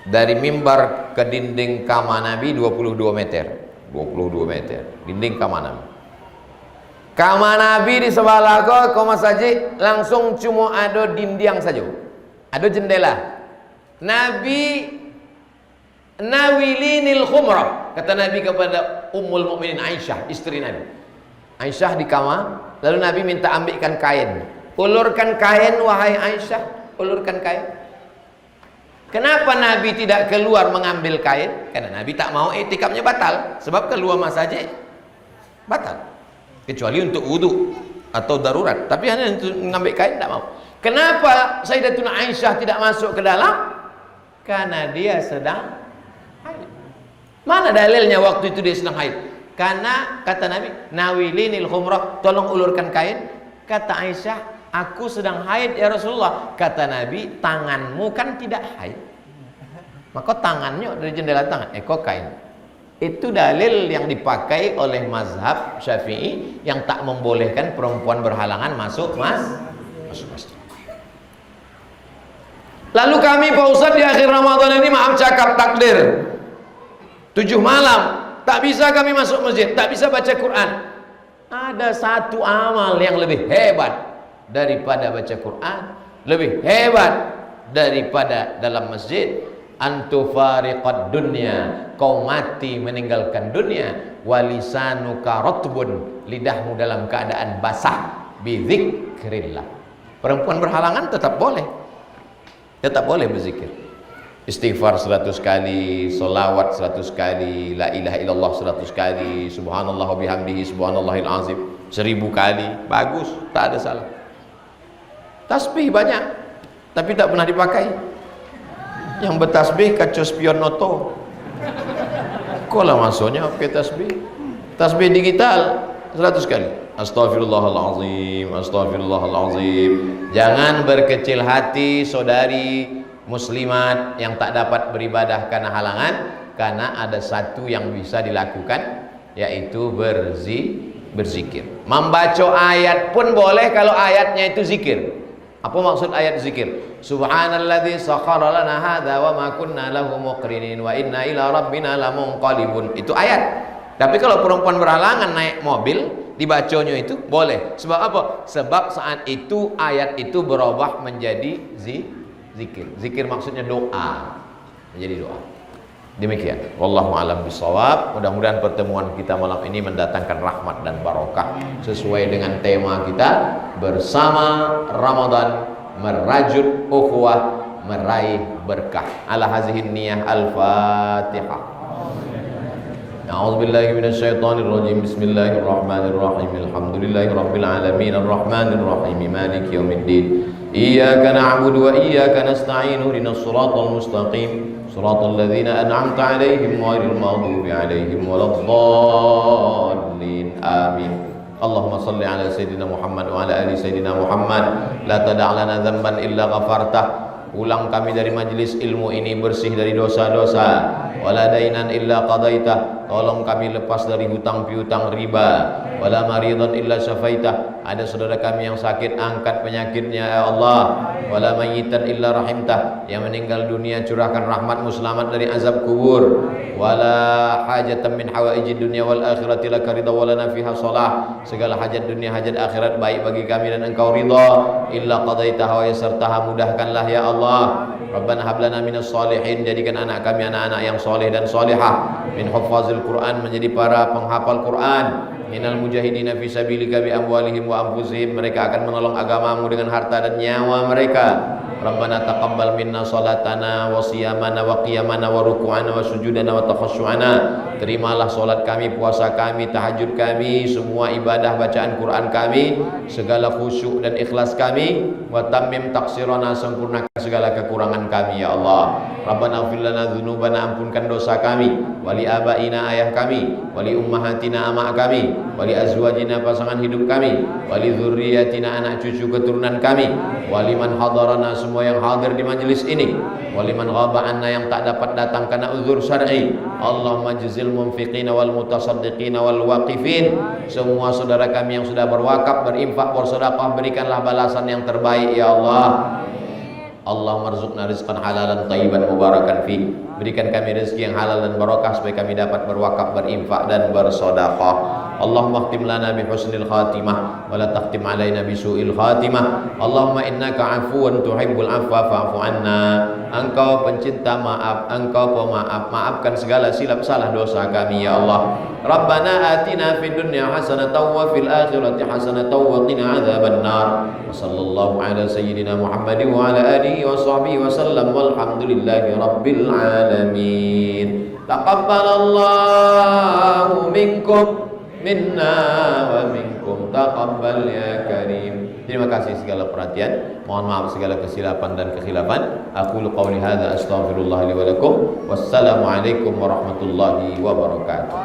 Dari mimbar ke dinding kamar Nabi 22 meter. 22 meter. Dinding kamar Nabi. Kamar Nabi di sebelah kau masjid langsung cuma ada dinding saja. Ada jendela. Nabi nawilinil khumrah, kata Nabi kepada Ummul Mukminin Aisyah, istri Nabi. Aisyah di kamar, lalu Nabi minta ambilkan kain. Ulurkan kain wahai Aisyah, ulurkan kain. Kenapa Nabi tidak keluar mengambil kain? Karena Nabi tak mau iktikafnya batal. Sebab keluar masjid batal. Kecuali untuk wudu atau darurat. Tapi hanya untuk mengambil kain tak mau. Kenapa Sayyidatuna Aisyah tidak masuk ke dalam? Karena dia sedang haid. Mana dalilnya waktu itu dia sedang haid? Karena kata Nabi, nawilinil khumrah, tolong ulurkan kain. Kata Aisyah, aku sedang haid ya Rasulullah. Kata Nabi, tanganmu kan tidak haid, maka tangannya dari jendela tangan, kok kain. Itu dalil yang dipakai oleh mazhab Syafi'i yang tak membolehkan perempuan berhalangan masuk masjid. Lalu kami Pak Ustadz di akhir Ramadan ini, maaf cakap takdir 7 malam tak bisa kami masuk masjid, tak bisa baca Quran. Ada satu amal yang lebih hebat daripada baca Quran, lebih hebat daripada dalam masjid. Antufariqad dunya, kau mati meninggalkan dunia. Walisanuka ratbun, lidahmu dalam keadaan basah. Bidzikrillah. Perempuan berhalangan tetap boleh berzikir. Istighfar 100 kali, solawat 100 kali, la ilaha illallah 100 kali, subhanallah wa bihamdihi subhanallahil azim 1000 kali, bagus, tak ada salah. Tasbih banyak, tapi tak pernah dipakai. Yang bertasbih kacau spion noto. Kolah maksudnya pakai tasbih. Tasbih digital 100 kali. Astaghfirullahalazim, astaghfirullahalazim. Jangan berkecil hati saudari muslimat yang tak dapat beribadah karena halangan, karena ada satu yang bisa dilakukan, yaitu berzikir. Membaca ayat pun boleh kalau ayatnya itu zikir. Apa maksud ayat zikir? Subhanalladzi sakhkhara lana hadza wa ma kunna lahu muqrinin wa inna ila rabbina lamunqalibun. Itu ayat. Tapi kalau perempuan berhalangan naik mobil, dibacanya itu boleh. Sebab apa? Sebab saat itu ayat itu berubah menjadi zikir. Zikir maksudnya doa. Menjadi doa. Demikian. Wallahu a'lam bishawab. Mudah-mudahan pertemuan kita malam ini mendatangkan rahmat dan barokah sesuai dengan tema kita bersama Ramadan, merajut ukhuwah, meraih berkah. Ala hazihin niyah al-Fatihah. A'udzubillahi minasyaitonir rajim. Bismillahirrahmanirrahim. Alhamdulillahirabbil alamin arrahmanir rahim maliki yaumiddin. Iyyaka na'budu wa iyyaka nasta'in. Ihdinas siratal mustaqim. Siratal ladzina an'amta 'alaihim ghairil maghdubi 'alaihim waladdallin. Amin. Allahumma salli ala sayyidina Muhammad wa ala ali sayyidina Muhammad. La tada' lana dzamban illa ghafartah. Pulang kami dari majlis ilmu ini bersih dari dosa-dosa. Wala dainan illa qadaitah. Tolong kami lepas dari hutang piutang riba. Wala maridan illa syafaitah. Ada saudara kami yang sakit, angkat penyakitnya ya Allah. Wala mayyitan illa rahimtah. Yang meninggal dunia curahkan rahmatmu, selamat dari azab kubur. Wala hajatan min hawaijid dunya wal akhirati laka ridha wa lana fiha shalah. Segala hajat dunia, hajat akhirat baik bagi kami dan engkau ridha. Illa qadaitaha wa yassartaha, mudahkanlah ya Allah. Rabbana hab lana minas salihin, jadikan anak kami anak-anak yang soleh dan solehah. Min huffazil Quran, menjadi para penghafal Quran. Minal mujahidina fi sabilika bi amwalihim wa anfusihim, mereka akan menolong agamamu dengan harta dan nyawa mereka. Rabbana taqabbal minna salatana wa siyamana wa qiyamana wa ruku'ana wa sujudana wa takhashu'ana. Terimalah solat kami, puasa kami, tahajud kami, semua ibadah bacaan Quran kami, segala khusyuk dan ikhlas kami. Wa tammim taqsirana, sempurnakan segala kekurangan kami ya Allah. Rabbana ighfir lana dzunubana, ampunkan dosa kami, wali abaina, ayah kami, wali ummahatina, amak kami, wali azwajina, pasangan hidup kami, wali dzurriyyatina, anak cucu keturunan kami, wali man hadarana, semua yang hadir di majlis ini, wali man ghaba anna, yang tak dapat datang karena uzur syar'i. Allahumma jazil munfiqina wal mutasaddiqina wal waqifin, semua saudara kami yang sudah berwakaf, berinfak, bersedekah, berikanlah balasan yang terbaik ya Allah. Allahumma rzuqna rizqan halalan thayyiban mubarakan fi, berikan kami rezeki yang halal dan barakah supaya kami dapat berwakaf, berinfak dan bersedekah. Allahumma khtim lana bi husnil khatimah wa la takhtim alaina bi su'il khatimah. Allahumma innaka afuwan tuhibbul afwa fa'fu anna. Engkau pencinta maaf, Engkau pemaaf, maafkan segala silap salah dosa kami ya Allah. Rabbana atina fid dunya hasanatan wa fil akhirati hasanatan wa qina adzabannar. Wa sallallahu ala sayyidina Muhammadin wa ala alihi wa sahbihi wa sallam walhamdulillahi rabbil alamin. Taqabbalallahu minkum minna wa minkum taqabbal ya karim. Terima kasih segala perhatian. Mohon maaf segala kesilapan dan kekhilafan. Aku qauli hadza astaghfirullah li wa lakum. Wassalamualaikum warahmatullahi wabarakatuh.